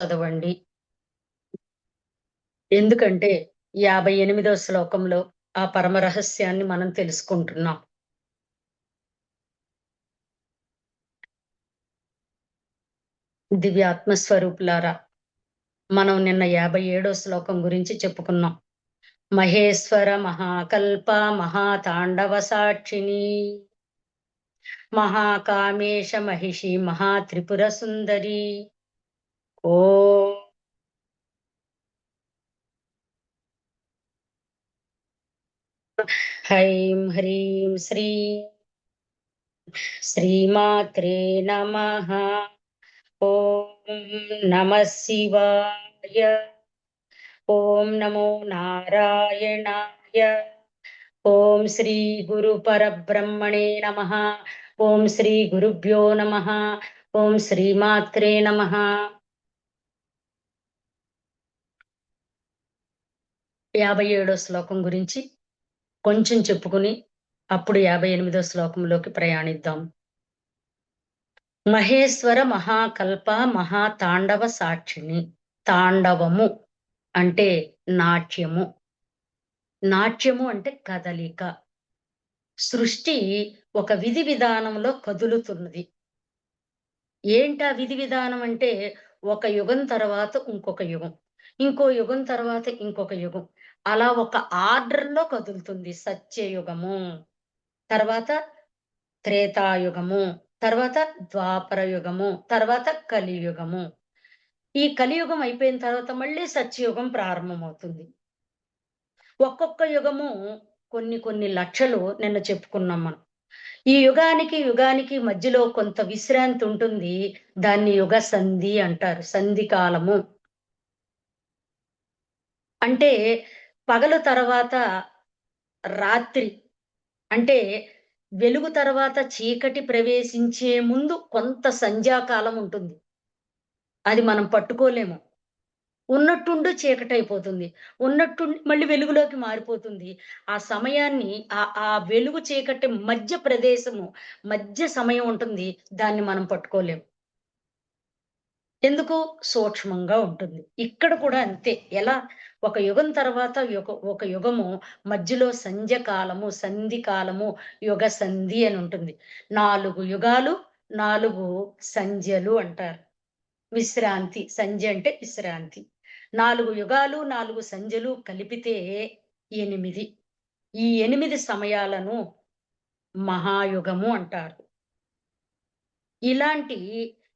చదవండి. ఎందుకంటే 58వ శ్లోకంలో ఆ పరమ రహస్యాన్ని మనం తెలుసుకుంటున్నాం. దివ్యాత్మ స్వరూపులారా, మనం నిన్న 57వ శ్లోకం గురించి చెప్పుకున్నాం. మహేశ్వర మహాకల్ప మహాతాండవ సాక్షిణి మహాకామేశ మహిషి మహాత్రిపుర సుందరి. ఓం హైం హ్రీం శ్రీమాత్రే నమః. ఓం నమః శివాయ. ఓం నమో నారాయణాయ. ఓం శ్రీ గురు పరబ్రహ్మణే నమః. ఓం శ్రీ గురుభ్యో నమః. ఓం శ్రీమాత్రే నమః. 57వ శ్లోకం గురించి కొంచెం చెప్పుకుని అప్పుడు 58వ శ్లోకంలోకి ప్రయాణిద్దాం. మహేశ్వర మహాకల్ప మహాతాండవ సాక్షిణి. తాండవము అంటే నాట్యము. నాట్యము అంటే కదలిక. సృష్టి ఒక విధి విధానంలో కదులుతున్నది. ఏంటా విధి విధానం అంటే, ఒక యుగం తర్వాత ఇంకొక యుగం, ఇంకో యుగం తర్వాత ఇంకొక యుగం, అలా ఒక ఆర్డర్‌లో కదులుతుంది. సత్యయుగము, తర్వాత త్రేతాయుగము, తర్వాత ద్వాపర యుగము, తర్వాత కలియుగము. ఈ కలియుగం అయిపోయిన తర్వాత మళ్ళీ సత్యయుగం ప్రారంభమవుతుంది. ఒక్కొక్క యుగము కొన్ని కొన్ని లక్షలు నిన్న చెప్పుకున్నాం మనం. ఈ యుగానికి, యుగానికి మధ్యలో కొంత విశ్రాంతి ఉంటుంది. దాన్ని యుగ సంధి అంటారు. సంధి కాలము. అంటే పగలు తర్వాత రాత్రి. అంటే వెలుగు తర్వాత చీకటి ప్రవేశించే ముందు కొంత సంధ్యాకాలం ఉంటుంది. అది మనం పట్టుకోలేము. ఉన్నట్టుండి చీకటయిపోతుంది. ఉన్నట్టుండి మళ్ళీ వెలుగులోకి మారిపోతుంది. ఆ సమయాన్ని ఆ వెలుగు చీకటి మధ్య ప్రదేశము, మధ్య సమయం ఉంటుంది. దాన్ని మనం పట్టుకోలేం. ఎందుకు? సూక్ష్మంగా ఉంటుంది. ఇక్కడ కూడా అంతే. ఎలా? ఒక యుగం తర్వాత ఒక యుగము మధ్యలో సంధ్య కాలము, సంధి కాలము, యుగ సంధి అని ఉంటుంది. 4 యుగాలు, 4 సంధ్యలు అంటారు. విశ్రాంతి. సంధ్య అంటే విశ్రాంతి. 4 యుగాలు, 4 సంధ్యలు కలిపితే 8. ఈ 8 సమయాలను మహాయుగము అంటారు. ఇలాంటి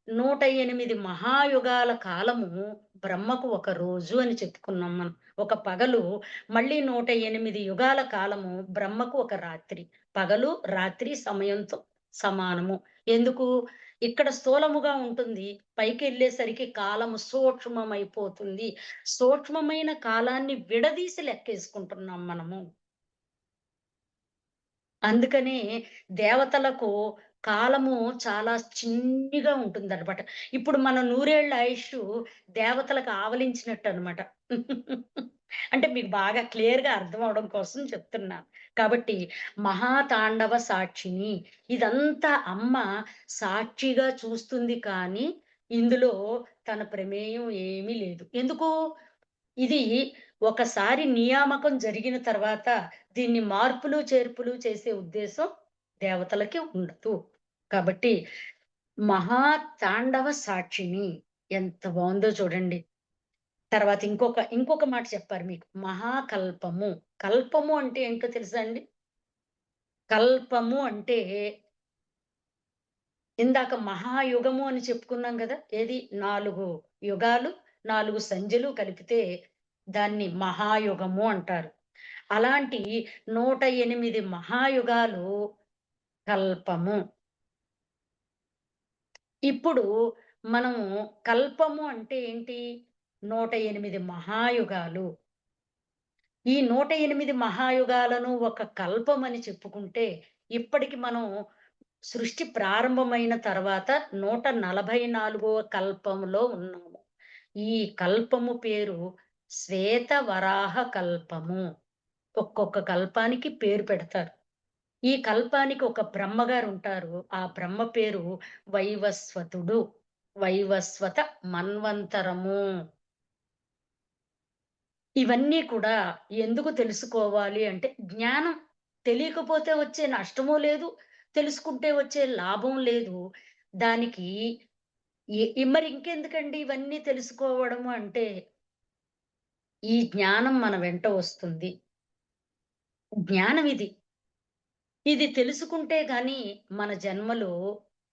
108 మహాయుగాల కాలము బ్రహ్మకు ఒక రోజు అని చెప్పుకున్నాం మనం. ఒక పగలు, మళ్ళీ 108 యుగాల కాలము బ్రహ్మకు ఒక రాత్రి. పగలు, రాత్రి సమయంతో సమానము. ఎందుకు? ఇక్కడ స్థూలముగా ఉంటుంది. పైకెళ్ళేసరికి కాలము సూక్ష్మమైపోతుంది. సూక్ష్మమైన కాలాన్ని విడదీసి లెక్కేసుకుంటున్నాం మనము. అందుకనే దేవతలకు కాలము చాలా చిన్నిగా ఉంటుందనమాట. ఇప్పుడు మన నూరేళ్ల ఆయుష్షు దేవతలకు ఆవలించినట్టనమాట. అంటే మీకు బాగా క్లియర్‌గా అర్థం అవ్వడం కోసం చెప్తున్నాను. కాబట్టి మహాతాండవ సాక్షిని. ఇదంతా అమ్మ సాక్షిగా చూస్తుంది కానీ, ఇందులో తన ప్రమేయం ఏమీ లేదు. ఎందుకు? ఇది ఒకసారి నియామకం జరిగిన తర్వాత దీన్ని మార్పులు, చేర్పులు చేసే ఉద్దేశం దేవతలకి ఉండదు. కాబట్టి మహాతాండవ సాక్షిని. ఎంత బావుందో చూడండి. తర్వాత ఇంకొక మాట చెప్పారు మీకు. మహాకల్పము. కల్పము అంటే ఏంటో తెలుసా అండి? కల్పము అంటే ఇందాక మహాయుగము అని చెప్పుకున్నాం గదా! ఏది 4 యుగాలు, 4 సంధ్యలు కలిపితే దాన్ని మహాయుగము అంటారు. అలాంటి 108 మహాయుగాలు కల్పము. ఇప్పుడు మనము కల్పము అంటే ఏంటి? 108 మహాయుగాలు. ఈ 108 మహాయుగాలను ఒక కల్పమని చెప్పుకుంటే, ఇప్పటికి మనం సృష్టి ప్రారంభమైన తర్వాత 144వ కల్పంలో ఉన్నాము. ఈ కల్పము పేరు శ్వేతవరాహ కల్పము. ఒక్కొక్క కల్పానికి పేరు పెడతారు. ఈ కల్పానికి ఒక బ్రహ్మగారుంటారు. ఆ బ్రహ్మ పేరు వైవస్వతుడు. వైవస్వత మన్వంతరము. ఇవన్నీ కూడా ఎందుకు తెలుసుకోవాలి అంటే జ్ఞానం. తెలియకపోతే వచ్చే నష్టము లేదు. తెలుసుకుంటే వచ్చే లాభం లేదు. దానికి మరి ఇంకెందుకండి ఇవన్నీ తెలుసుకోవడము అంటే, ఈ జ్ఞానం మన వెంట వస్తుంది. జ్ఞానం ఇది. ఇది తెలుసుకుంటే గాని మన జన్మలు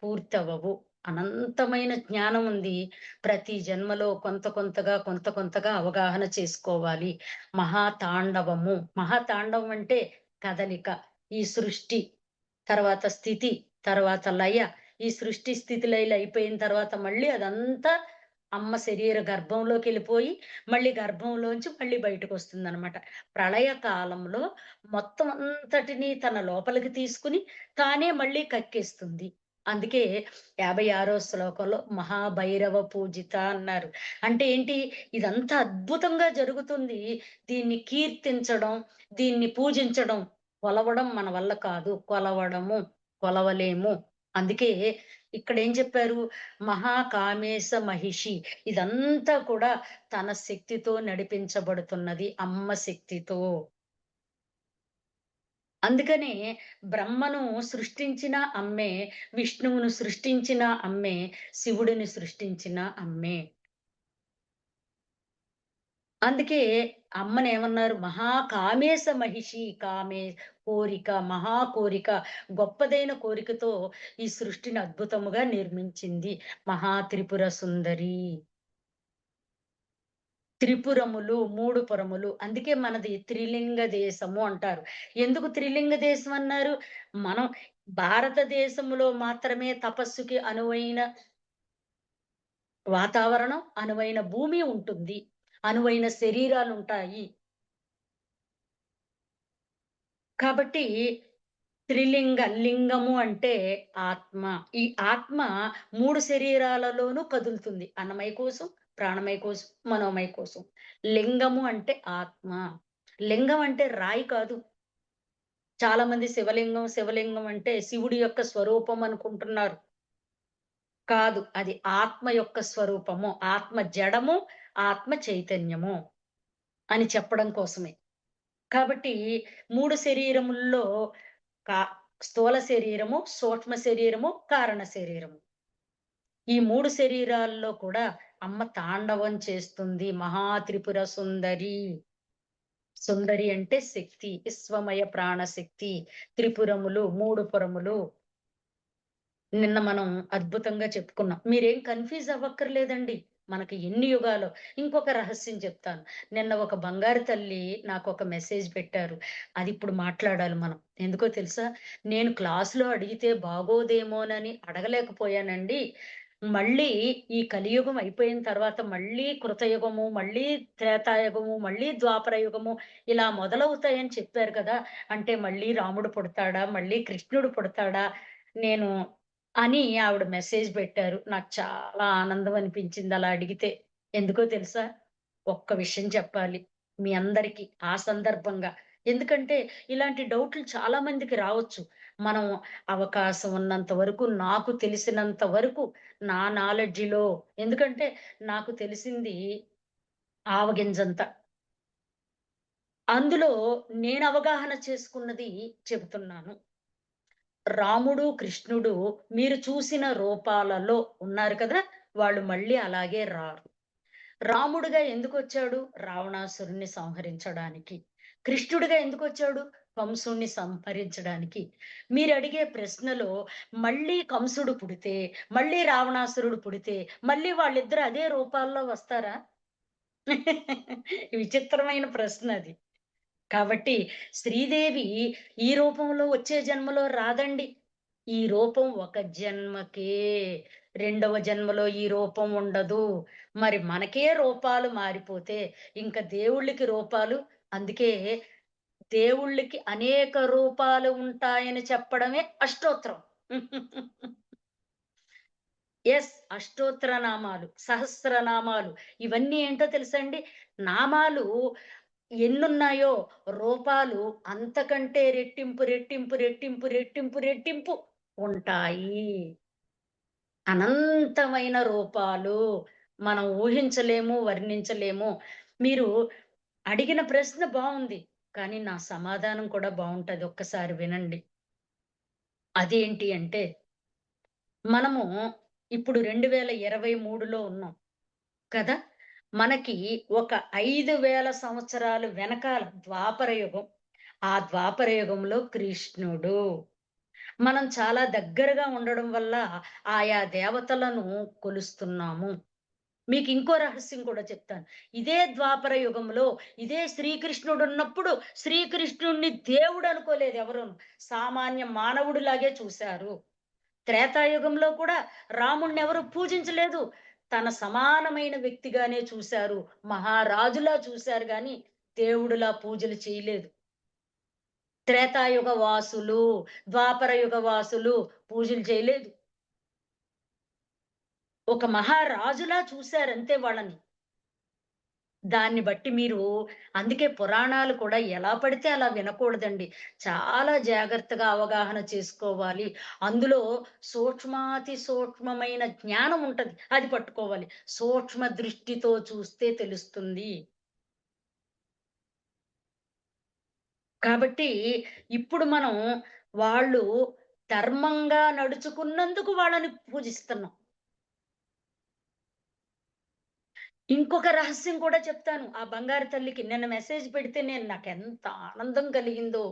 పూర్తవ్వవు. అనంతమైన జ్ఞానం ఉంది. ప్రతి జన్మలో కొంత కొంతగా, కొంత కొంతగా అవగాహన చేసుకోవాలి. మహాతాండవము. మహాతాండవం అంటే కదలిక. ఈ సృష్టి, తర్వాత స్థితి, తర్వాత లయ. ఈ సృష్టి, స్థితి, లయలు అయిపోయిన తర్వాత మళ్ళీ అదంతా అమ్మ శరీర గర్భంలోకెళ్ళిపోయి, మళ్ళీ గర్భంలోంచి మళ్ళీ బయటకొస్తుందనమాట. ప్రళయ కాలంలో మొత్తం అంతటిని తన లోపలికి తీసుకొని, తానే మళ్ళీ కక్కేస్తుంది. అందుకే 56వ శ్లోకంలో మహాభైరవ పూజిత అన్నారు. అంటే ఏంటి? ఇదంతా అద్భుతంగా జరుగుతుంది. దీన్ని కీర్తించడం, దీన్ని పూజించడం, కొలవడం మన వల్ల కాదు. కొలవడము, కొలవలేము. అందుకే ఇక్కడేం చెప్పారు? మహాకామేశ మహిషి. ఇదంతా కూడా తన శక్తితో నడిపించబడుతున్నది. అమ్మ శక్తితో. అందుకనే బ్రహ్మను సృష్టించిన అమ్మే, విష్ణువును సృష్టించిన అమ్మే, శివుడిని సృష్టించిన అమ్మే. అందుకే అమ్మనేమన్నారు? మహాకామేశ మహిషి. కోరిక, మహా కోరిక, గొప్పదైన కోరికతో ఈ సృష్టిని అద్భుతముగా నిర్మించింది. మహా త్రిపుర సుందరి. త్రిపురములు, 3 పురములు. అందుకే మనది త్రిలింగ దేశము అంటారు. ఎందుకు త్రిలింగ దేశం అన్నారు? మనం భారతదేశంలో మాత్రమే తపస్సుకి అనువైన వాతావరణం, అనువైన భూమి ఉంటుంది. అనువైన శరీరాలుంటాయి. కాబట్టి లింగము అంటే ఆత్మ. ఈ ఆత్మ 3 శరీరాలలోనూ కదులుతుంది. అన్నమయ కోశం, ప్రాణమయ కోశం, మనోమయ కోశం. లింగము అంటే ఆత్మ. లింగం అంటే రాయి కాదు. చాలా మంది శివలింగం, శివలింగం అంటే శివుడి యొక్క స్వరూపం అనుకుంటున్నారు. కాదు. అది ఆత్మ యొక్క స్వరూపము. ఆత్మ జడము, ఆత్మ చైతన్యము అని చెప్పడం కోసమే. కాబట్టి 3 శరీరముల్లో కా స్థూల శరీరము, సూక్ష్మ శరీరము, కారణ శరీరము. ఈ 3 శరీరాల్లో కూడా అమ్మ తాండవం చేస్తుంది. మహా త్రిపుర సుందరి. సుందరి అంటే శక్తి. విశ్వమయ ప్రాణశక్తి. త్రిపురములు, 3 పురములు. నిన్న మనం అద్భుతంగా చెప్పుకున్నాం. మీరేం కన్‌ఫ్యూజ్ అవ్వక్కర్లేదండి. మనకి ఎన్ని యుగాలో. ఇంకొక రహస్యం చెప్తాను. నిన్న ఒక బంగారు తల్లి నాకొక మెసేజ్ పెట్టారు. అది ఇప్పుడు మాట్లాడాలి మనం. ఎందుకో తెలుసా? నేను క్లాస్‌లో అడిగితే బాగోదేమోనని అడగలేకపోయానండి. మళ్ళీ ఈ కలియుగం అయిపోయిన తర్వాత మళ్ళీ కృతయుగము, మళ్ళీ త్రేతాయుగము, మళ్ళీ ద్వాపర యుగము ఇలా మొదలవుతాయని చెప్పారు కదా! అంటే మళ్ళీ రాముడు పుడతాడా? మళ్ళీ కృష్ణుడు పుడతాడా? నేను అని ఆవిడ మెసేజ్ పెట్టారు. నాకు చాలా ఆనందం అనిపించింది అలా అడిగితే. ఎందుకో తెలుసా? ఒక్క విషయం చెప్పాలి మీ అందరికి ఆ సందర్భంగా. ఎందుకంటే ఇలాంటి డౌట్‌లు చాలా మందికి రావచ్చు. మనం అవకాశం ఉన్నంత వరకు, నాకు తెలిసినంత వరకు నా నాలెడ్జ్‌లో ఎందుకంటే నాకు తెలిసింది ఆవగింజంత. అందులో నేను అవగాహన చేసుకున్నది చెబుతున్నాను. రాముడు, కృష్ణుడు మీరు చూసిన రూపాలలో ఉన్నారు కదా! వాళ్ళు మళ్ళీ అలాగే రారు. రాముడుగా ఎందుకొచ్చాడు? రావణాసురుడిని సంహరించడానికి. కృష్ణుడిగా ఎందుకొచ్చాడు? కంసుడిని సంహరించడానికి. మీరడిగే ప్రశ్నలో మళ్ళీ కంసుడు పుడితే, మళ్ళీ రావణాసురుడు పుడితే, మళ్ళీ వాళ్ళిద్దరు అదే రూపాల్లో వస్తారా? విచిత్రమైన ప్రశ్నది. కాబట్టి శ్రీదేవి ఈ రూపంలో వచ్చే జన్మలో రాదండి. ఈ రూపం ఒక జన్మకే. రెండవ జన్మలో ఈ రూపం ఉండదు. మరి మనకే రూపాలు మారిపోతే ఇంక దేవుళ్ళకి రూపాలు అందుకే దేవుళ్ళకి అనేక రూపాలు ఉంటాయని చెప్పడమే అష్టోత్తరం. అష్టోత్తర నామాలు, సహస్రనామాలు ఇవన్నీ ఏంటో తెలుసండి? నామాలు ఎన్నున్నాయో రూపాలు అంతకంటే రెట్టింపు, రెట్టింపు, రెట్టింపు, రెట్టింపు, రెట్టింపు ఉంటాయి. అనంతమైన రూపాలు. మనం ఊహించలేము, వర్ణించలేము. మీరు అడిగిన ప్రశ్న బావుంది. కానీ నా సమాధానం కూడా బావుంటది. ఒక్కసారి వినండి. అదేంటి అంటే, మనము ఇప్పుడు 2023లో ఉన్నాం కదా! మనకి ఒక 5000 సంవత్సరాలు వెనకాల ద్వాపర యుగం. ఆ ద్వాపర యుగంలో కృష్ణుడు. మనం చాలా దగ్గరగా ఉండడం వల్ల ఆయా దేవతలను కొలుస్తున్నాము. మీకింకో రహస్యం కూడా చెప్తాను. ఇదే ద్వాపర యుగంలో ఇదే శ్రీకృష్ణుడున్నప్పుడు శ్రీకృష్ణుడిని దేవుడనుకోలేదు ఎవరును. సామాన్య మానవుడిలాగే చూసారు. త్రేతాయుగంలో కూడా రాముడినెవరు పూజించలేదు. తన సమానమైన వ్యక్తిగానే చూసారు. మహారాజులా చూసారు గాని దేవుడిలా పూజలు చేయలేదు. త్రేతాయుగ వాసులు, ద్వాపర యుగ వాసులు పూజలు చేయలేదు. ఒక మహారాజులా చూసారంతే వాళ్ళని. దాన్ని బట్టి మీరు అందుకే పురాణాలు కూడా ఎలా పడితే అలా వినకూడదండి. చాలా జాగ్రత్తగా అవగాహన చేసుకోవాలి. అందులో సూక్ష్మాతి సూక్ష్మమైన జ్ఞానం ఉంటది. అది పట్టుకోవాలి. సూక్ష్మ దృష్టితో చూస్తే తెలుస్తుంది. కాబట్టి ఇప్పుడు మనం వాళ్ళు ధర్మంగా నడుచుకున్నందుకు వాళ్ళని పూజిస్తున్నాం. ఇంకొక రహస్యం కూడా చెప్తాను. ఆ బంగారు తల్లికి నిన్న మెసేజ్ పెడితే నాకెంత ఆనందం కలిగిందో.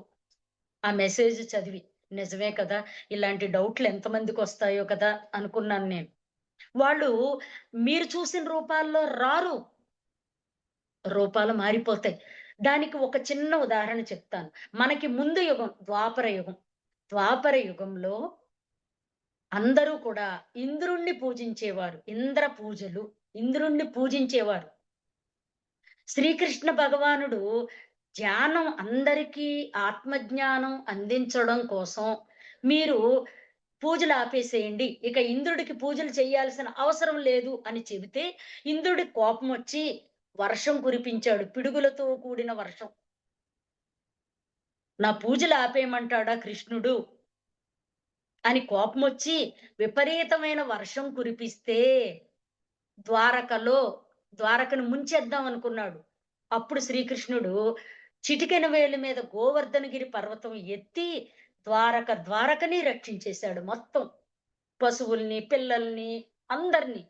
ఆ మెసేజ్ చదివి. నిజమే కదా! ఇలాంటి డౌట్‌లు ఎంతమందికొస్తాయో కదా! అనుకున్నాను నేను. వాళ్ళు మీరు చూసిన రూపాల్లో రారు. రూపాలు మారిపోతాయి. దానికి ఒక చిన్న ఉదాహరణ చెప్తాను. మనకి ముందు యుగం ద్వాపర యుగం. ద్వాపర యుగంలో అందరూ కూడా ఇంద్రుణ్ణి పూజించేవారు. ఇంద్ర పూజలు. ఇంద్రుణ్ణి పూజించేవారు. శ్రీకృష్ణ భగవానుడు జ్ఞానం అందరికీ ఆత్మజ్ఞానం అందించడం కోసం మీరు పూజలు ఆపేసేయండి. ఇక ఇంద్రుడికి పూజలు చేయాల్సిన అవసరం లేదు అని చెబితే, ఇంద్రుడికి కోపమొచ్చి వర్షం కురిపించాడు. పిడుగులతో కూడిన వర్షం. నా పూజలు ఆపేయమంటాడా కృష్ణుడు అని కోపమొచ్చి విపరీతమైన వర్షం కురిపిస్తే ద్వారకలో ద్వారకను ముంచేద్దాం అనుకున్నాడు. అప్పుడు శ్రీకృష్ణుడు చిటికెన వేలు మీద గోవర్ధనగిరి పర్వతం ఎత్తి ద్వారకని రక్షించేశాడు మొత్తం. పశువుల్ని, పిల్లల్ని అందరిని.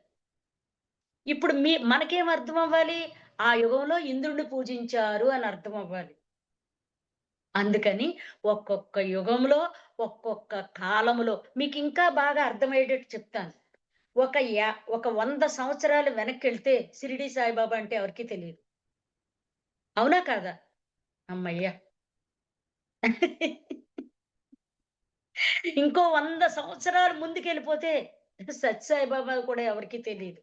ఇప్పుడు మనకేం అర్థం అవ్వాలి? ఆ యుగంలో ఇంద్రుడిని పూజించారు అని అర్థం అవ్వాలి. అందుకని ఒక్కొక్క యుగంలో, ఒక్కొక్క కాలములో మీకింకా బాగా అర్థమయ్యేటట్టు చెప్తాను. ఒక యా ఒక 100 సంవత్సరాలు వెనక్కెళ్తే షిరిడి సాయిబాబా అంటే ఎవరికీ తెలీదు. అవునా కాదా? హమ్మయ్య! ఇంకో 100 సంవత్సరాలు ముందుకెళ్ళిపోతే సత్య సాయిబాబా కూడా ఎవరికీ తెలీదు.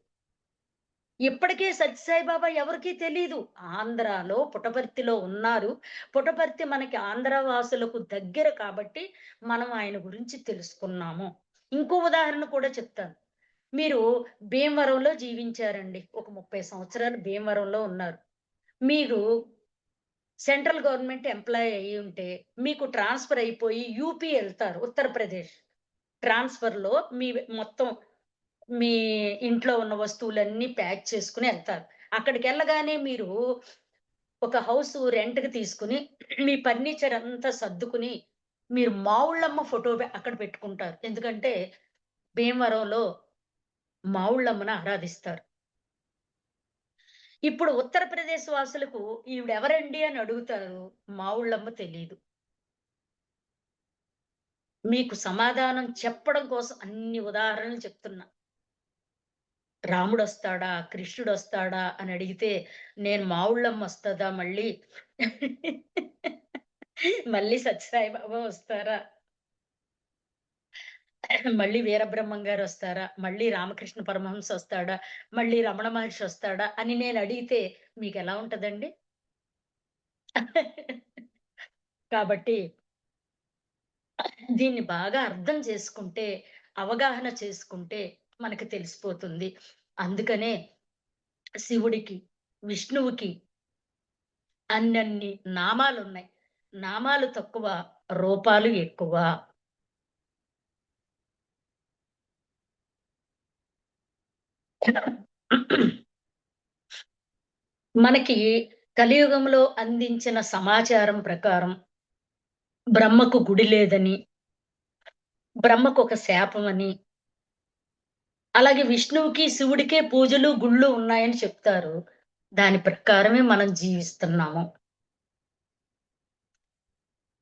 ఇప్పటికే సత్య సాయిబాబా ఎవరికీ తెలీదు. ఆంధ్రాలో పుట్టపర్తిలో ఉన్నారు. పుట్టపర్తి మనకి ఆంధ్ర వాసులకు దగ్గర కాబట్టి మనం ఆయన గురించి తెలుసుకున్నాము. ఇంకో ఉదాహరణ కూడా చెప్తాను. మీరు భీమవరంలో జీవించారండి. ఒక 30 సంవత్సరాలు భీమవరంలో ఉన్నారు. మీరు సెంట్రల్ గవర్నమెంట్ ఎంప్లాయీ అయ్యుంటే, మీకు ట్రాన్స్‌ఫర్ అయిపోయి యూపీ ఎళ్తారు. ఉత్తరప్రదేశ్. ట్రాన్స్‌ఫర్‌లో మొత్తం మీ ఇంట్లో ఉన్న వస్తువులన్నీ ప్యాక్ చేసుకొని ఎళ్తారు. అక్కడికెళ్ళగానే మీరు ఒక హౌసు రెంట్‌కి తీసుకొని, మీ ఫర్నిచర్ అంతా సర్దుకుని, మీరు మావుళ్ళమ్మ ఫోటో అక్కడ పెట్టుకుంటారు. ఎందుకంటే, భీమవరంలో మావుళ్ళమ్మను ఆరాధిస్తారు. ఇప్పుడు ఉత్తరప్రదేశ్ వాసులకు ఈవిడెవరండి అని అడుగుతారు. మావుళ్ళమ్మ తెలీదు. మీకు సమాధానం చెప్పడం కోసం అన్ని ఉదాహరణలు చెప్తున్నా. రాముడొస్తాడా? కృష్ణుడొస్తాడా? అని అడిగితే, నేను మావుళ్ళమ్మ వస్తదా మళ్ళీ? మళ్ళీ సత్యసాయి బాబా వస్తారా? మళ్ళీ వీరబ్రహ్మం గారొస్తారా? మళ్ళీ రామకృష్ణ పరమహంస వస్తాడా? మళ్ళీ రమణ మహర్షి వస్తాడా? అని నేనడిగితే మీకెలా ఉంటదండి? కాబట్టి దీన్ని బాగా అర్థం చేసుకుంటే, అవగాహన చేసుకుంటే మనకు తెలిసిపోతుంది. అందుకనే శివుడికి, విష్ణువుకి అన్నన్ని నామాలున్నాయి. నామాలు తక్కువ, రూపాలు ఎక్కువ. మనకి కలియుగంలో అందించిన సమాచారం ప్రకారం బ్రహ్మకు గుడి లేదని, బ్రహ్మకు ఒక శాపమని, అలాగే విష్ణువుకి, శివుడికే పూజలు, గుళ్ళు ఉన్నాయని చెప్తారు. దాని ప్రకారమే మనం జీవిస్తున్నాము.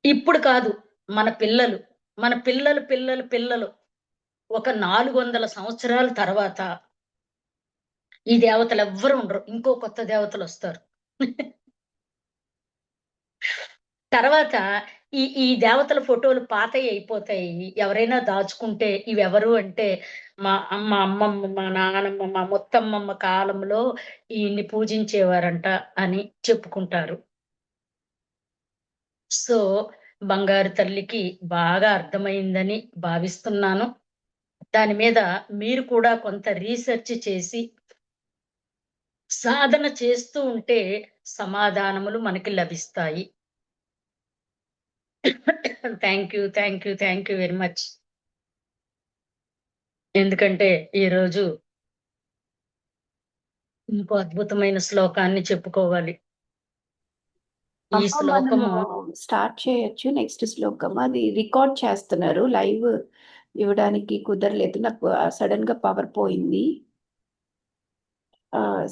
ఇప్పుడు కాదు, మన పిల్లలు, మన పిల్లలు, పిల్లలు, పిల్లలు ఒక 400 సంవత్సరాల తర్వాత ఈ దేవతలెవ్వరు ఉండరు. ఇంకో కొత్త దేవతలొస్తారు. తర్వాత ఈ దేవతల ఫోటోలు పాతయయిపోతాయి. ఎవరైనా దాచుకుంటే ఇవెవరు అంటే అమ్మమ్మ, మా నానమ్మ, మా ముత్తమ్మమ్మ కాలంలో ఈయన్ని పూజించేవారంట అని చెప్పుకుంటారు. సో, బంగారు తల్లికి బాగా అర్థమైందని భావిస్తున్నాను. దాని మీద మీరు కూడా కొంత రీసెర్చ్ చేసి సాధన చేస్తూ ఉంటే సమాధానములు మనకి లభిస్తాయి. Thank you. Thank you. Thank you very much. ఎందుకంటే ఈరోజు ఇంకో అద్భుతమైన శ్లోకాన్ని చెప్పుకోవాలి. ఈ అమ్మ మనము శ్లోకము స్టార్ట్ చేయొచ్చు. నెక్స్ట్ శ్లోకం. అది రికార్డ్ చేస్తున్నారు. లైవ్ ఇవ్వడానికి కుదరలేదు. నాకు సడన్‌గా పవర్ పోయింది.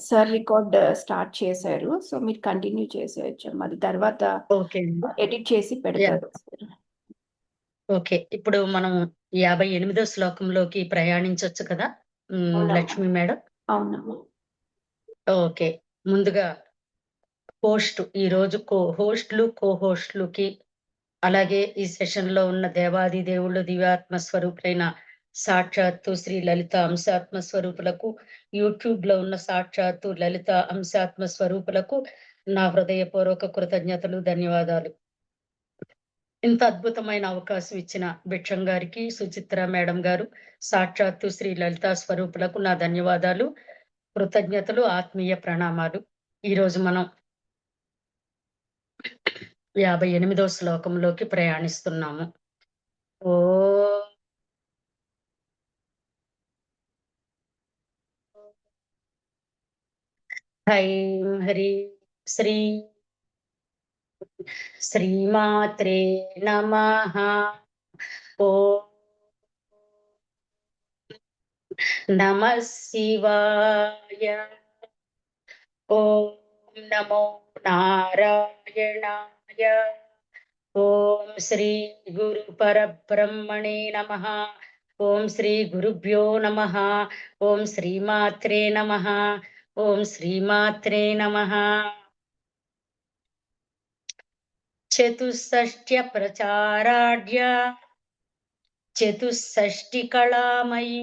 సార్ రికార్డ్ స్టార్ట్ చేశారు. సో, మీరు కంటిన్యూ చేసేయొచ్చు. మరి తర్వాత ఓకే అండి. ఎడిట్ చేసి యాహ్! పెడతారు సార్. ఓకే. ఇప్పుడు మనం 58దో శ్లోకంలోకి ప్రయాణించొచ్చు కదా! అవునమ్మా. లక్ష్మి మేడం. అవునమ్మా. ఓకే. ముందుగా ఈరోజు కో హోస్ట్‌లుకి అలాగే ఈ సెషన్‌లో ఉన్న దేవాది దేవుళ్ళు, దివ్యాత్మ స్వరూపులైన సాక్షాత్తు శ్రీ లలిత అంశాత్మ స్వరూపులకు, యూట్యూబ్‌లో ఉన్న సాక్షాత్తు లలిత అంశాత్మ స్వరూపులకు నా హృదయపూర్వక కృతజ్ఞతలు, ధన్యవాదాలు. ఇంత అద్భుతమైన అవకాశం ఇచ్చిన భిక్షం గారికి, సుచిత్ర మేడం గారు, సాక్షాత్తు శ్రీ లలితా స్వరూపులకు నా ధన్యవాదాలు, కృతజ్ఞతలు, ఆత్మీయ ప్రణామాలు. ఈరోజు మనం 58దో శ్లోకంలోకి ప్రయాణిస్తున్నాము. ఓం హ్రైం హ్రీం శ్రీ శ్రీమాత్రే నమః. ఓం నమః శివాయ. ఓం నమో నారాయణాయ. ఓం శ్రీ గురు పరబ్రహ్మణే నమః. ఓం శ్రీ గురుభ్యో నమః. ఓం శ్రీమాత్రే నమః. ఓం శ్రీమాత్రే నమః. చతుషష్ట్య ప్రచారాఢ్య చతుషష్టి కళామయీ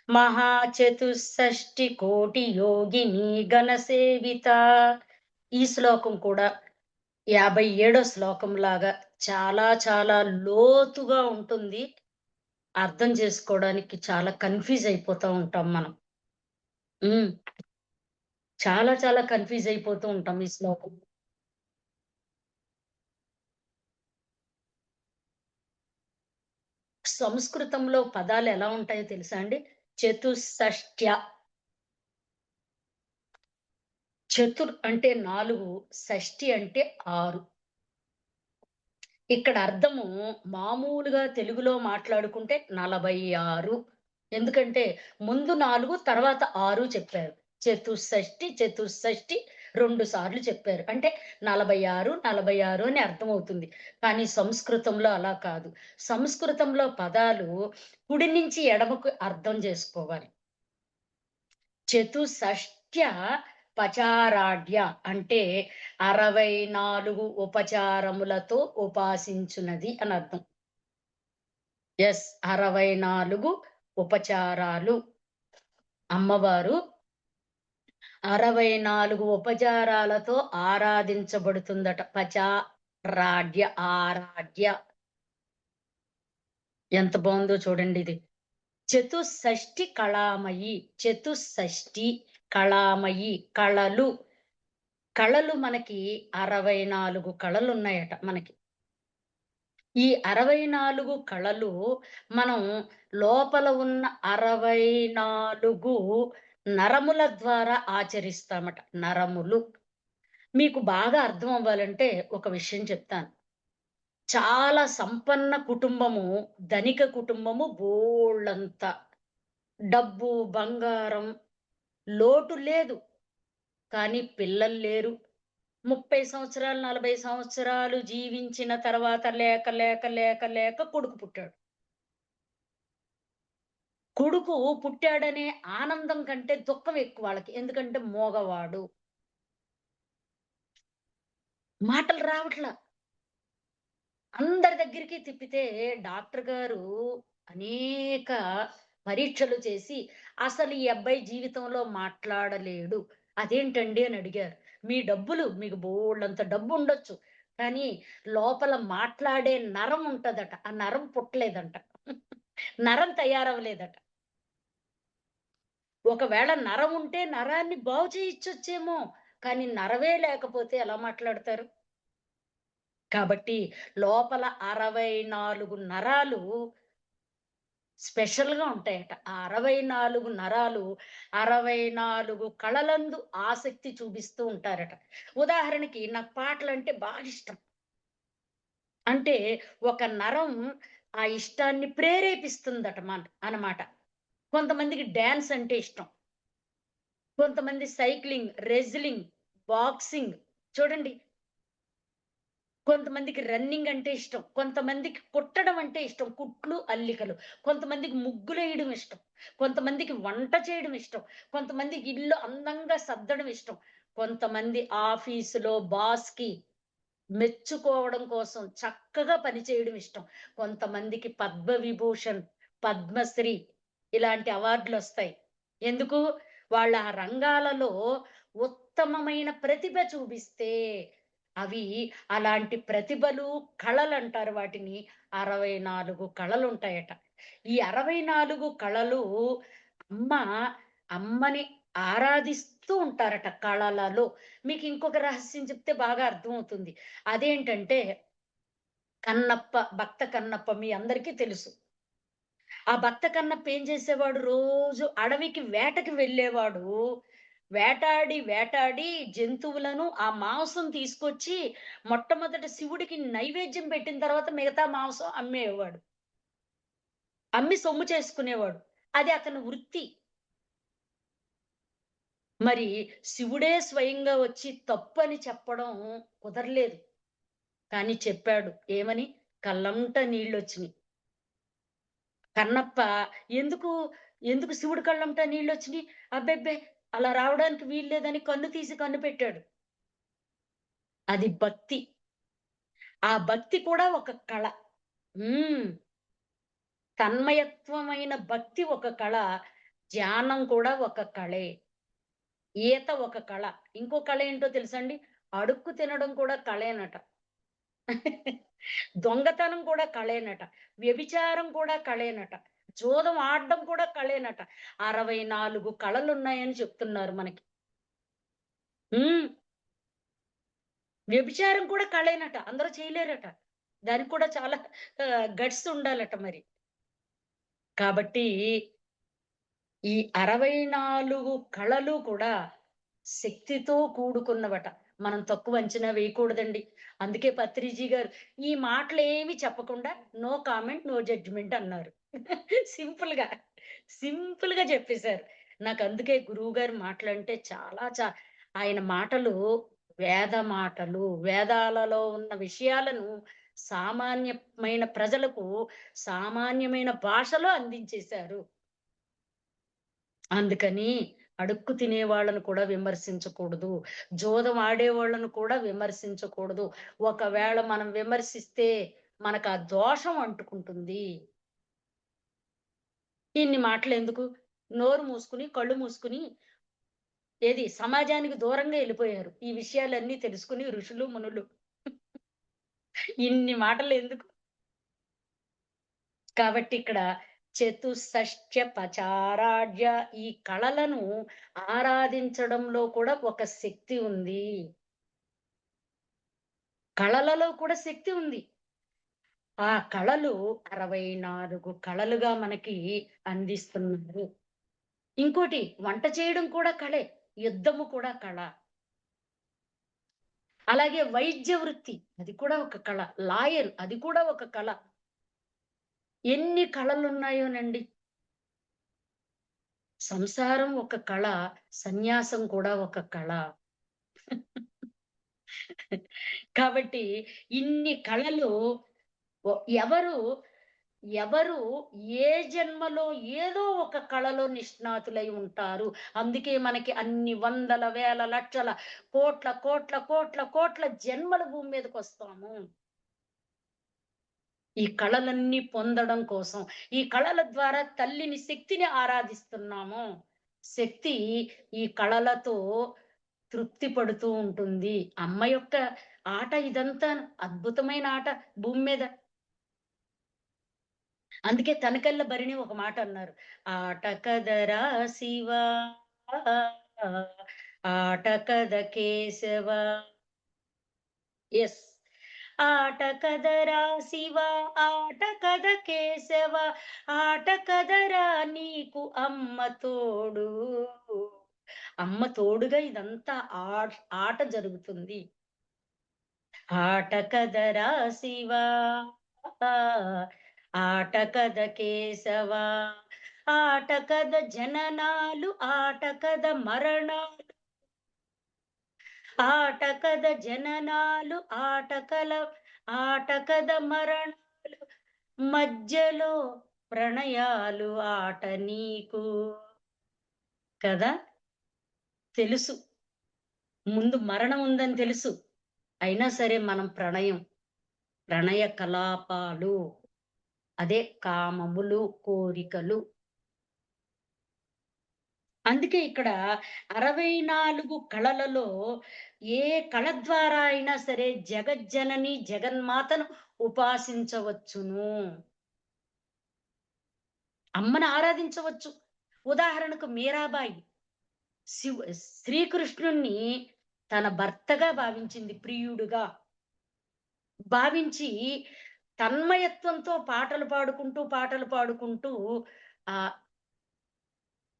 మహాచతుషష్టి కోటి యోగిని గణసేవిత. ఈ శ్లోకం కూడా 57 శ్లోకం లాగా చాలా చాలా లోతుగా ఉంటుంది. అర్థం చేసుకోవడానికి చాలా కన్‌ఫ్యూజ్ అయిపోతా ఉంటాం మనం. హ్మ్. చాలా చాలా కన్‌ఫ్యూజ్ అయిపోతూ ఉంటాం ఈ శ్లోకం. సంస్కృతంలో పదాలు ఎలా ఉంటాయో తెలుసా అండి? చతుషష్ట్య. చతుర్ అంటే 4, షష్ఠి అంటే 6. ఇక్కడ అర్థము మామూలుగా తెలుగులో మాట్లాడుకుంటే 46. ఎందుకంటే ముందు 4 తర్వాత 6 చెప్పారు. చతుషష్ఠి 2 సార్లు చెప్పారు. అంటే 46, 46 అని అర్థమవుతుంది. కానీ సంస్కృతంలో అలా కాదు. సంస్కృతంలో పదాలు కుడి నుంచి ఎడమకు అర్థం జేసుకోవాలి. చతుషష్ట్య పచారాఢ్య అంటే 64 ఉపచారములతో ఉపాసించునది అని అర్థం. 64 ఉపచారాలు. అమ్మవారు 64 ఉపచారాలతో ఆరాధించబడుతుందట. ఆరాధ్య. ఎంత బావుందో చూడండిది. చతుషష్టి కళామయి. చతుషష్టి కళామయి. కళలు మనకి 64 కళలున్నాయట మనకి. ఈ 64 కళలు మనం లోపల ఉన్న 64 నరముల ద్వారా ఆచరిస్తామట. నరములు. మీకు బాగా అర్థం అవ్వాలంటే ఒక విషయం చెప్తాను. చాలా సంపన్న కుటుంబము, ధనిక కుటుంబము బోలెడంత డబ్బు, బంగారం లోటు లేదు. కానీ పిల్లలు లేరు. 30 సంవత్సరాలు, 40 సంవత్సరాలు జీవించిన తర్వాత లేక కొడుకు పుట్టాడు. కొడుకు పుట్టాడనే ఆనందం కంటే దుఃఖం ఎక్కువ వాళ్ళకి. ఎందుకంటే మోగవాడు. మాటలు రావట్లా. అందరి దగ్గరికి తిప్పితే డాక్టర్ గారు అనేక పరీక్షలు చేసి, అసలు ఈ అబ్బాయి జీవితంలో మాట్లాడలేడు. అదేంటండి అని అడిగారు. మీ డబ్బులు మీకు బోలెడంత డబ్బుండొచ్చు. కానీ లోపల మాట్లాడే నరం ఉంటదట. ఆ నరం పుట్టలేదంట. నరం తయారవ్వలేదట. ఒకవేళ నరం ఉంటే నరాన్ని బాగు చేయించొచ్చేమో. కానీ నరమే లేకపోతే ఎలా మాట్లాడతారు? కాబట్టి లోపల 64 నరాలు స్పెషల్‌గా ఉంటాయట. ఆ 64 నరాలు 64 కళలందు ఆసక్తి చూపిస్తూ ఉంటారట. ఉదాహరణకి నాకు పాటలంటే బాగిష్టం. అంటే ఒక నరం ఆ ఇష్టాన్ని ప్రేరేపిస్తుందట అన్నమాట. కొంతమందికి డాన్స్ అంటే ఇష్టం. కొంతమంది సైక్లింగ్, రెజ్లింగ్, బాక్సింగ్ చూడండి. కొంతమందికి రన్నింగ్ అంటే ఇష్టం. కొంతమందికి కుట్టడం అంటే ఇష్టం. కుట్లు, అల్లికలు. కొంతమందికి ముగ్గులేయడం ఇష్టం. కొంతమందికి వంట చేయడం ఇష్టం. కొంతమందికి ఇల్లు అందంగా సర్దడం ఇష్టం. కొంతమంది ఆఫీసులో బాస్‌కి మెచ్చుకోవడం కోసం చక్కగా పనిచేయడం ఇష్టం. కొంతమందికి పద్మవిభూషణ్, పద్మశ్రీ ఇలాంటి అవార్డులొస్తాయి. ఎందుకు? వాళ్ళ ఆ రంగాలలో ఉత్తమమైన ప్రతిభ చూపిస్తే, అవి అలాంటి ప్రతిభలు, కళలంటారు వాటిని. 64 కళలుంటాయట. ఈ 64 కళలు అమ్మ, అమ్మని ఆరాధిస్తూ ఉంటారట కళలలో. మీకింకొక రహస్యం చెప్తే బాగా అర్థమవుతుంది. అదేంటంటే కన్నప్ప, భక్త కన్నప్ప మీ అందరికీ తెలుసు. ఆ భక్త కన్నప్ప ఏం చేసేవాడు? రోజు అడవికి వేటకి వెళ్ళేవాడు. వేటాడి జంతువులను ఆ మాంసం తీసుకొచ్చి మొట్టమొదట శివుడికి నైవేద్యం పెట్టిన తర్వాత మిగతా మాంసం అమ్మేవాడు. అమ్మి సొమ్ము చేసుకునేవాడు. అది అతని వృత్తి. మరి శివుడే స్వయంగా వచ్చి తప్పని చెప్పడం కుదరలేదు. కానీ చెప్పాడు. ఏమని? కళ్ళంట నీళ్ళొచ్చినియి. కన్నప్ప ఎందుకు, ఎందుకు శివుడి కళ్ళంట నీళ్ళొచ్చినియి? అబ్బెబ్బే! అలా రావడానికి వీల్లేదని కన్ను తీసి కన్ను పెట్టాడు. అది భక్తి. ఆ భక్తి కూడా ఒక కళ. హ్మ్. తన్మయత్వమైన భక్తి ఒక కళ. ధ్యానం కూడా ఒక కళే. ఈత ఒక కళ. ఇంకో కళ ఏంటో తెలుసండి? అడుక్కు తినడం కూడా కళేనట. దొంగతనం కూడా కళేనట. వ్యభిచారం కూడా కళేనట. జూదం ఆడడం కూడా కళేనట. 64 కళలున్నాయని చెప్తున్నారు మనకి. హ్మ్. వ్యభిచారం కూడా కళేనట. అందరూ చేయలేరట. దానికి కూడా చాలా గట్స్ ఉండాలట మరి. కాబట్టి ఈ 64 కళలు కూడా శక్తితో కూడుకున్నవట. మనం తక్కువ అంచనా వేయకూడదండి. అందుకే పత్రిజీ గారు ఈ మాటలేమి చెప్పకుండా నో కామెంట్, నో జడ్జ్‌మెంట్ అన్నారు. సింపుల్‌గా, సింపుల్‌గా చెప్పేశారు. నాకందుకే గురువుగారి మాటలంటే చాలా ఆయన మాటలు వేద మాటలు. వేదాలలో ఉన్న విషయాలను సామాన్యమైన ప్రజలకు సామాన్యమైన భాషలో అందించేశారు. అందుకని అడుక్కు తినేవాళ్ళను కూడా విమర్శించకూడదు. జూదం ఆడేవాళ్ళను కూడా విమర్శించకూడదు. ఒకవేళ మనం విమర్శిస్తే మనకా దోషం అంటుకుంటుంది. ఇన్ని మాటలెందుకు? నోరు మూసుకొని, కళ్ళు మూసుకొని సమాజానికి దూరంగా ఎళ్ళిపోయారు. ఈ విషయాలన్నీ తెలుసుకొని ఋషులు, మునులు. ఇన్ని మాటలెందుకు? కాబట్టి ఇక్కడ చతుషష్ట్య పచారాఢ్య ఈ కళలను ఆరాధించడంలో కూడా ఒక శక్తి ఉంది. కళలలో కూడా శక్తి ఉంది. ఆ కళలు 64 కళలుగా మనకి అందిస్తున్నారు. ఇంకోటి వంట చేయడం కూడా కళే. యుద్ధము కూడా కళ. అలాగే వైద్య వృత్తి అది కూడా ఒక కళ. లాయర్ అది కూడా ఒక కళ. ఎన్ని కళలున్నాయోనండి. సంసారం ఒక కళ, సన్యాసం కూడా ఒక కళ. కాబట్టి ఇన్ని కళలు ఒ ఎవరు, ఎవరు ఏ జన్మలో ఏదో ఒక కళలో నిష్ణాతులై ఉంటారు. అందుకే మనకి అన్ని వందల, వేల, లక్షల, కోట్ల, కోట్ల, కోట్ల, కోట్ల జన్మలు భూమి మీదకొస్తాము. ఈ కళలన్నీ పొందడం కోసం. ఈ కళల ద్వారా తల్లిని, శక్తిని ఆరాధిస్తున్నాము. శక్తి ఈ కళలతో తృప్తి పడుతూ ఉంటుంది. అమ్మ యొక్క ఆట ఇదంతా అద్భుతమైన ఆట భూమి మీద. అందుకే 'తనకల్ల భరిణి' ఒక మాట అన్నారు. ఆట కదరా శివా ఆట కద కేశవ. యెస్. ఆట కదరా శివ ఆట కద కేశవ ఆట కదరా నీకు అమ్మ తోడు. అమ్మ తోడుగా ఇదంతా ఆట జరుగుతుంది. ఆట కదరా శివ ఆట కద కేశవ ఆట కద జననాలు ఆట కద మరణాలు ఆట కద జననాలు ఆట కద మరణాలు మధ్యలో ప్రణయాలు ఆట నీకు. కదా తెలుసు, ముందు మరణం ఉందని తెలుసు. అయినా సరే మనం ప్రణయ కలాపాలు, అదే కామములు, కోరికలు. అందుకే ఇక్కడ 64 కళలలో ఏ కళ ద్వారా అయినా సరే జగజ్జనని జగన్మాతను ఉపాసించవచ్చును. అమ్మని ఆరాధించవచ్చు. ఉదాహరణకు మీరాబాయి శ్రీకృష్ణుణ్ణి తన భర్తగా భావించింది, ప్రియుడుగా భావించి తన్మయత్వంతో పాటలు పాడుకుంటూ ఆ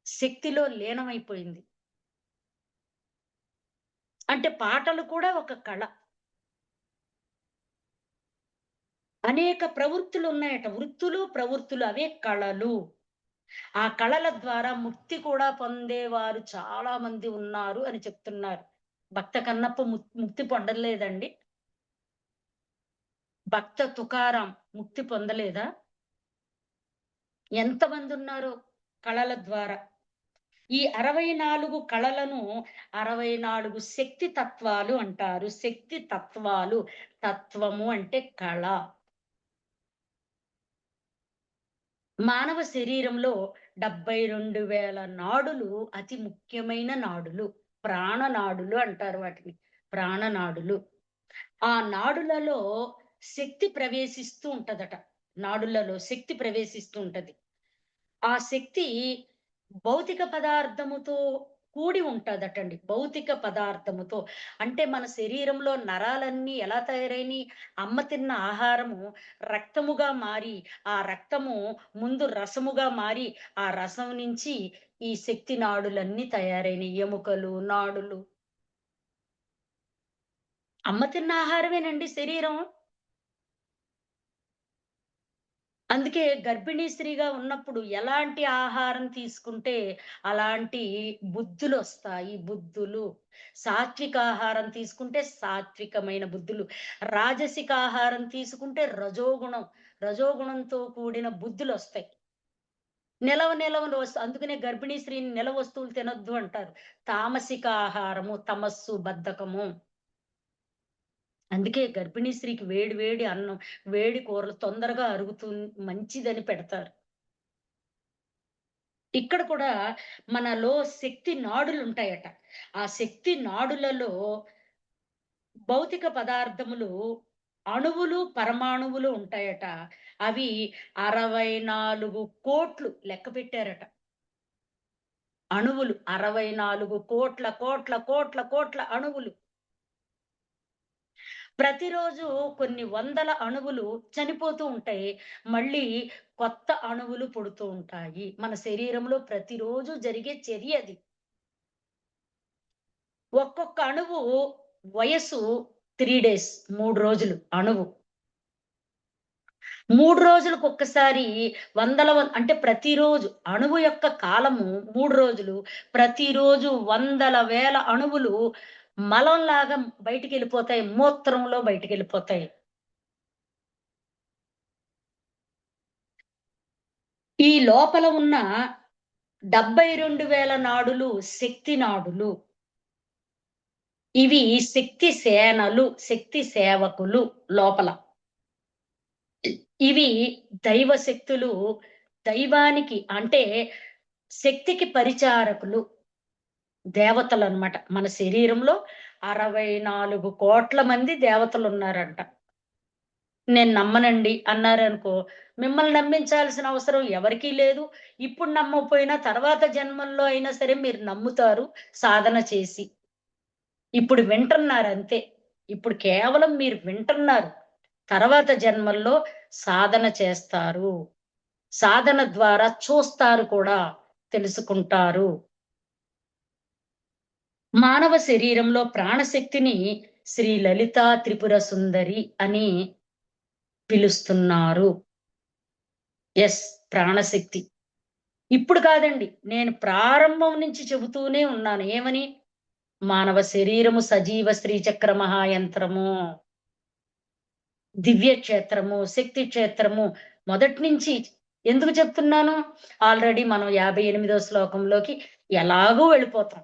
శక్తిలో లీనమైపోయింది. అంటే పాటలు కూడా ఒక కళ. అనేక ప్రవృత్తులు ఉన్నాయట. వృత్తులు, ప్రవృత్తులు అవే కళలు. ఆ కళల ద్వారా ముక్తి కూడా పొందేవారు చాలా మంది ఉన్నారు అని చెప్తున్నారు. భక్త కన్నప్ప ముక్తి పొందలేదండి. భక్త తుకారాం ముక్తి పొందలేదా? ఎంతమంది ఉన్నారో కళల ద్వారా. ఈ 64 కళలను 64 శక్తి తత్వాలు అంటారు. శక్తి తత్వాలు. తత్వము అంటే కళ. మానవ శరీరంలో 72,000 నాడులు అతి ముఖ్యమైన నాడులు. ప్రాణనాడులు అంటారు వాటిని. ప్రాణనాడులు. ఆ నాడులలో శక్తి ప్రవేశిస్తూ ఉంటదట. నాడులలో శక్తి ప్రవేశిస్తూ ఉంటది. ఆ శక్తి భౌతిక పదార్థముతో కూడి ఉంటదటండి. భౌతిక పదార్థముతో. అంటే మన శరీరంలో నరాలన్నీ ఎలా తయారైనయి? అమ్మ తిన్న ఆహారము రక్తముగా మారి, ఆ రక్తము ముందు రసముగా మారి, ఆ రసం నుంచి ఈ శక్తి నాడులన్నీ తయారైనయి. ఎముకలు, నాడులు. అమ్మ తిన్న ఆహారమేనండి శరీరం. అందుకే గర్భిణీ స్త్రీగా ఉన్నప్పుడు ఎలాంటి ఆహారం తీసుకుంటే అలాంటి బుద్ధులొస్తాయి. బుద్ధులు. సాత్విక ఆహారం తీసుకుంటే సాత్వికమైన బుద్ధులు. రాజసిక ఆహారం తీసుకుంటే రజోగుణం. రజోగుణంతో కూడిన బుద్ధులొస్తాయి. నిలవను అందుకనే గర్భిణీ స్త్రీని నిల వస్తువులు తినొద్దు అంటారు. తామసిక ఆహారము, తమస్సు, బద్ధకము. అందుకే గర్భిణీ స్త్రీకి వేడి వేడి అన్నం, వేడి కూరలు తొందరగా మంచిదని పెడతారు. ఇక్కడ కూడా మనలో శక్తి నాడులుంటాయట. ఆ శక్తి నాడులలో భౌతిక పదార్థములు, అణువులు, పరమాణువులు ఉంటాయట. అవి 64,00,00,000 లెక్క పెట్టారట. అణువులు 64,00,00,000 కోట్ల అణువులు. ప్రతిరోజు కొన్ని వందల అణువులు చనిపోతూ ఉంటాయి. మళ్ళీ కొత్త అణువులు పుడుతూ ఉంటాయి. మన శరీరంలో ప్రతిరోజు జరిగే చర్య అది. ఒక్కొక్క అణువు వయస్సు 3 డేస్, 3 రోజులు అణువు. 3 రోజులకొక్కసారి అంటే ప్రతిరోజు అణువు యొక్క కాలము 3 రోజులు. ప్రతిరోజు వందల వేల అణువులు మలంలాగా బయటికెళ్ళిపోతాయి. మూత్రంలో బయటికెళ్ళిపోతాయి. ఈ లోపల ఉన్న 72,000 నాడులు శక్తి నాడులు. ఇవి శక్తి సేనలు, శక్తి సేవకులు లోపల. ఇవి దైవ శక్తులు. దైవానికి అంటే శక్తికి పరిచారకులు. దేవతలనమాట. మన శరీరంలో 64 కోట్ల మంది దేవతలున్నారంట. నేను నమ్మనండి అన్నారనుకో, మిమ్మల్ని నమ్మించాల్సిన అవసరం ఎవరికీ లేదు. ఇప్పుడు నమ్మకపోయినా తర్వాత జన్మల్లో అయినా సరే మీరు నమ్ముతారు సాధన చేసి. ఇప్పుడు వింటున్నారంతే. ఇప్పుడు కేవలం మీరు వింటున్నారు. తర్వాత జన్మల్లో సాధన చేస్తారు. సాధన ద్వారా చూస్తారు కూడా, తెలుసుకుంటారు. మానవ శరీరంలో ప్రాణశక్తిని శ్రీ లలితా త్రిపుర సుందరి అని పిలుస్తున్నారు. యెస్, ప్రాణశక్తి. ఇప్పుడు కాదండి. నేను ప్రారంభం నుంచి చెబుతూనే ఉన్నాను. ఏమని? మానవ శరీరము సజీవ శ్రీచక్ర మహాయంత్రము. దివ్య క్షేత్రము, శక్తి క్షేత్రము. మొదటి నుంచి ఎందుకు చెప్తున్నాను? ఆల్రెడీ మనం 58వ శ్లోకంలోకి ఎలాగో వెళ్ళిపోతాం.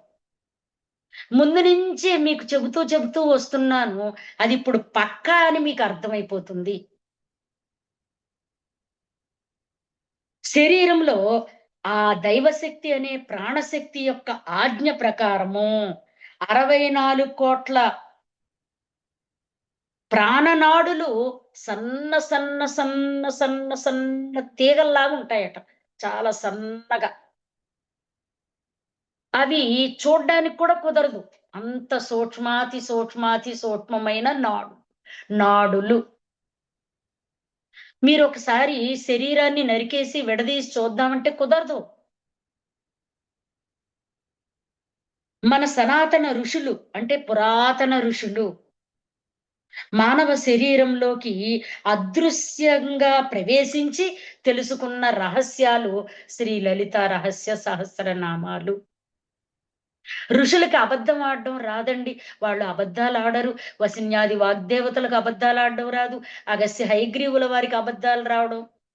ముందు నుంచే మీకు చెబుతూ వస్తున్నాను. అది ఇప్పుడు పక్కా అని మీకు అర్థమైపోతుంది. శరీరంలో ఆ దైవశక్తి అనే ప్రాణశక్తి యొక్క ఆజ్ఞ ప్రకారము 64 కోట్ల ప్రాణనాడులు సన్న సన్న సన్న సన్న సన్న తీగల్లాగా ఉంటాయట. చాలా సన్నగా. అవి చూడ్డానికి కూడా కుదరదు. అంత సూక్ష్మాతి సూక్ష్మాతి సూక్ష్మమైన నాడులు. మీరొకసారి శరీరాన్ని నరికేసి విడదీసి చూద్దామంటే కుదరదు. మన సనాతన ఋషులు అంటే పురాతన ఋషులు మానవ శరీరంలోకి అదృశ్యంగా ప్రవేశించి తెలుసుకున్న రహస్యాలు శ్రీ లలిత రహస్య సహస్రనామాలు. ఋషులకి అబద్ధం ఆడడం రాదండి. వాళ్ళు అబద్ధాలాడరు. వసిన్యాది వాగ్దేవతలకు అబద్ధాలాడడం రాదు. అగస్త్య హయగ్రీవుల వారికి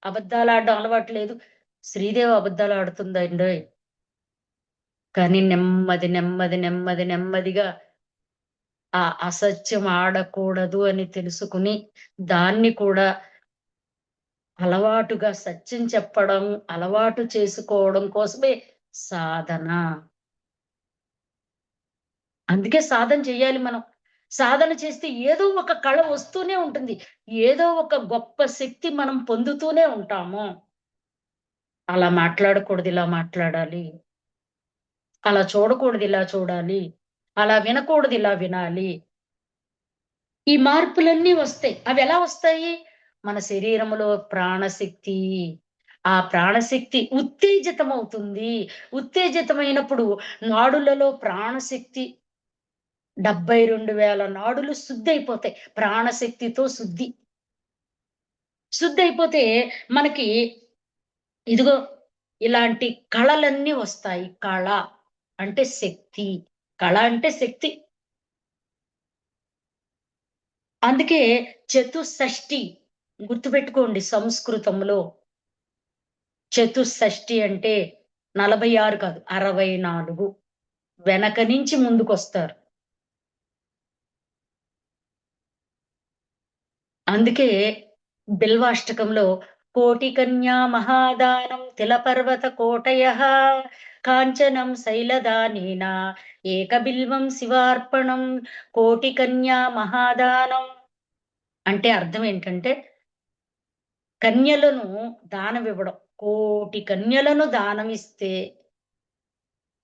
అబద్ధాలాడడం అలవాటు లేదు. శ్రీదేవి అబద్ధాలాడుతుందండోయ్. కానీ నెమ్మదిగా ఆ అసత్యం ఆడకూడదు అని తెలుసుకుని దాన్ని కూడా అలవాటుగా సత్యం చెప్పడం, అలవాటు చేసుకోవడం కోసమే సాధన. అందుకే సాధన చెయ్యాలి మనం. సాధన చేస్తే ఏదో ఒక కళ వస్తూనే ఉంటుంది. ఏదో ఒక గొప్ప శక్తి మనం పొందుతూనే ఉంటాము. అలా మాట్లాడకూడదు, ఇలా మాట్లాడాలి. అలా చూడకూడదు, ఇలా చూడాలి. అలా వినకూడదు, ఇలా వినాలి. ఈ మార్పులన్నీ వస్తాయి. అవెలా వస్తాయి? మన శరీరములో ప్రాణశక్తి. ఆ ప్రాణశక్తి ఉత్తేజితమవుతుంది. ఉత్తేజితమైనప్పుడు నాడులలో ప్రాణశక్తి 72,000 నాడులు శుద్ధయిపోతాయి. ప్రాణశక్తితో శుద్ధి. శుద్ధయిపోతే మనకి ఇదిగో ఇలాంటి కళలన్నీ వస్తాయి. కళ అంటే శక్తి. కళ అంటే శక్తి. అందుకే చతుషష్ఠి గుర్తుపెట్టుకోండి సంస్కృతంలో. చతుషష్ఠి అంటే 46 కాదు, 64. వెనక నుంచి ముందుకొస్తారు. అందుకే బిల్వాష్టకంలో కోటి కన్యా మహాదానం తిలపర్వత కోటయః కాంచనం శైలదానేన ఏకబిల్వం శివార్పణం. కోటి కన్యా మహాదానం అంటే అర్థం ఏంటంటే కన్యలను దానమివ్వడం. కోటి కన్యలను దానమిస్తే,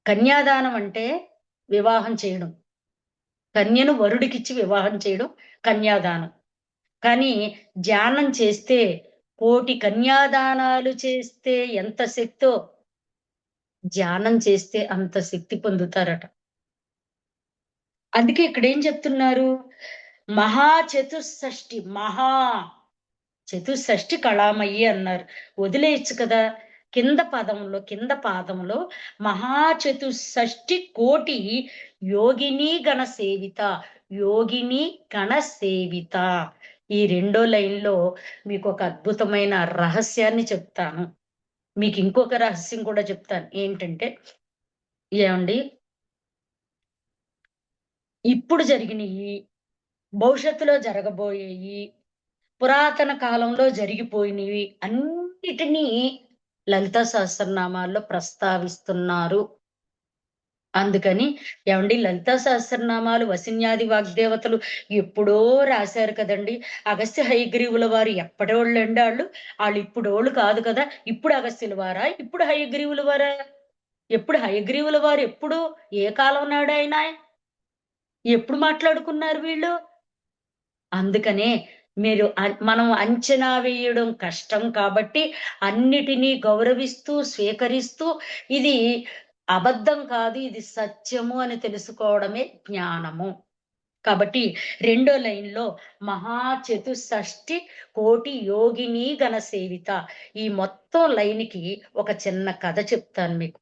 కన్యాదానం అంటే వివాహం చేయడం. కన్యను వరుడికిచ్చి వివాహం చేయడం కన్యాదానం. కానీ ధ్యానం చేస్తే కోటి కన్యాదానాలు చేస్తే ఎంత శక్తో ధ్యానం చేస్తే అంత శక్తి పొందుతారట. అందుకే ఇక్కడేం చెప్తున్నారు? మహా చతుషష్ఠి కళామయి అన్నారు. వదిలేయొచ్చు కదా! కింద పాదంలో మహాచతుషష్ఠి కోటి యోగిని గణ సేవిత, యోగిని గణ సేవిత. ఈ రెండో లైన్‌లో మీకొక అద్భుతమైన రహస్యాన్ని చెప్తాను. మీకు ఇంకొక రహస్యం కూడా చెప్తాను. ఏంటంటే ఏవండీ, ఇప్పుడు జరిగినియి, భవిష్యత్తులో జరగబోయేయి, పురాతన కాలంలో జరిగిపోయినవి అన్నిటినీ లలితా సహస్రనామాల్లో ప్రస్తావిస్తున్నారు. అందుకని ఏవండీ, లలితా సహస్రనామాలు వసిన్యాది వాగ్దేవతలు ఎప్పుడో రాశారు కదండీ! అగస్త్య హయగ్రీవుల వారు ఎప్పటోళ్ళండి ఆళ్ళు? ఆళ్ళిప్పుడోళ్ళు కాదు కదా! ఇప్పుడు అగస్త్యుల వారా? ఇప్పుడు హయగ్రీవుల వారా? ఎప్పుడు హయగ్రీవుల వారు ఎప్పుడు? ఏ కాలం నాడాయన? ఎప్పుడు మాట్లాడుకున్నారు వీళ్ళు? అందుకనే మీరు మనం అంచనా వేయడం కష్టం కాబట్టి అన్నిటినీ గౌరవిస్తూ, స్వీకరిస్తూ ఇది అబద్ధం కాదు, ఇది సత్యము అని తెలుసుకోవడమే జ్ఞానము. కాబట్టి రెండో లైన్‌లో మహాచతుషష్ఠి కోటి యోగిని గణ సేవిత. ఈ మొత్తం లైన్‌కి ఒక చిన్న కథ చెప్తాను మీకు.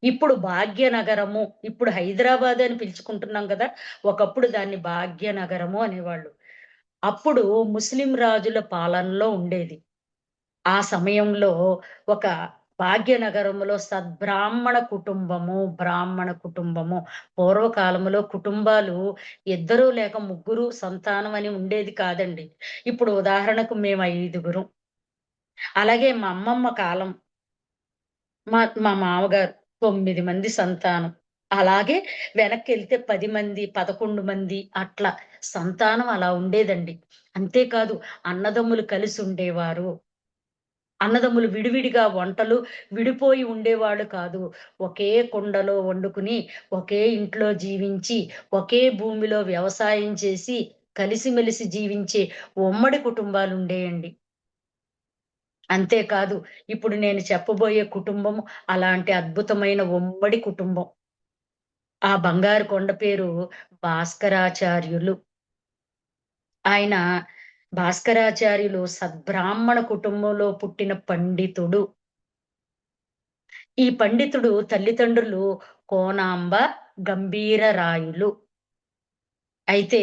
ఇప్పుడు భాగ్యనగరము, ఇప్పుడు హైదరాబాద్ అని పిలుచుకుంటున్నాం గదా! ఒకప్పుడు దాన్ని భాగ్యనగరము అనేవాళ్ళు. అప్పుడు ముస్లిం రాజుల పాలనలో ఉండేది. ఆ సమయంలో ఒక భాగ్యనగరంలో బ్రాహ్మణ కుటుంబము. పూర్వకాలంలో కుటుంబాలు ఇద్దరు లేక ముగ్గురు సంతానం అని ఉండేది కాదండి. ఇప్పుడు ఉదాహరణకు మేము 5గురం. అలాగే మా అమ్మమ్మ కాలం మా మా మామగారు 9 మంది సంతానం. అలాగే వెనక్కెళ్తే 10 మంది, 11 మంది అట్లా సంతానం అలా ఉండేదండి. అంతేకాదు అన్నదమ్ములు కలిసుండేవారు. అన్నదమ్ములు విడివిడిగా వంటలు విడిపోయి ఉండేవాళ్ళు కాదు. ఒకే కుండలో వండుకుని, ఒకే ఇంట్లో జీవించి, ఒకే భూమిలో వ్యవసాయం చేసి, కలిసిమెలిసి జీవించే ఉమ్మడి కుటుంబాలుండేయండి. అంతేకాదు ఇప్పుడు నేను చెప్పబోయే కుటుంబం అలాంటి అద్భుతమైన ఉమ్మడి కుటుంబం. ఆ బంగారు కొండ పేరు భాస్కరాచార్యులు. ఆయన భాస్కరాచార్యులు సద్బ్రాహ్మణ కుటుంబంలో పుట్టిన పండితుడు. ఈ పండితుడు తల్లిదండ్రులు కోనాంబ, గంభీరరాయులు. అయితే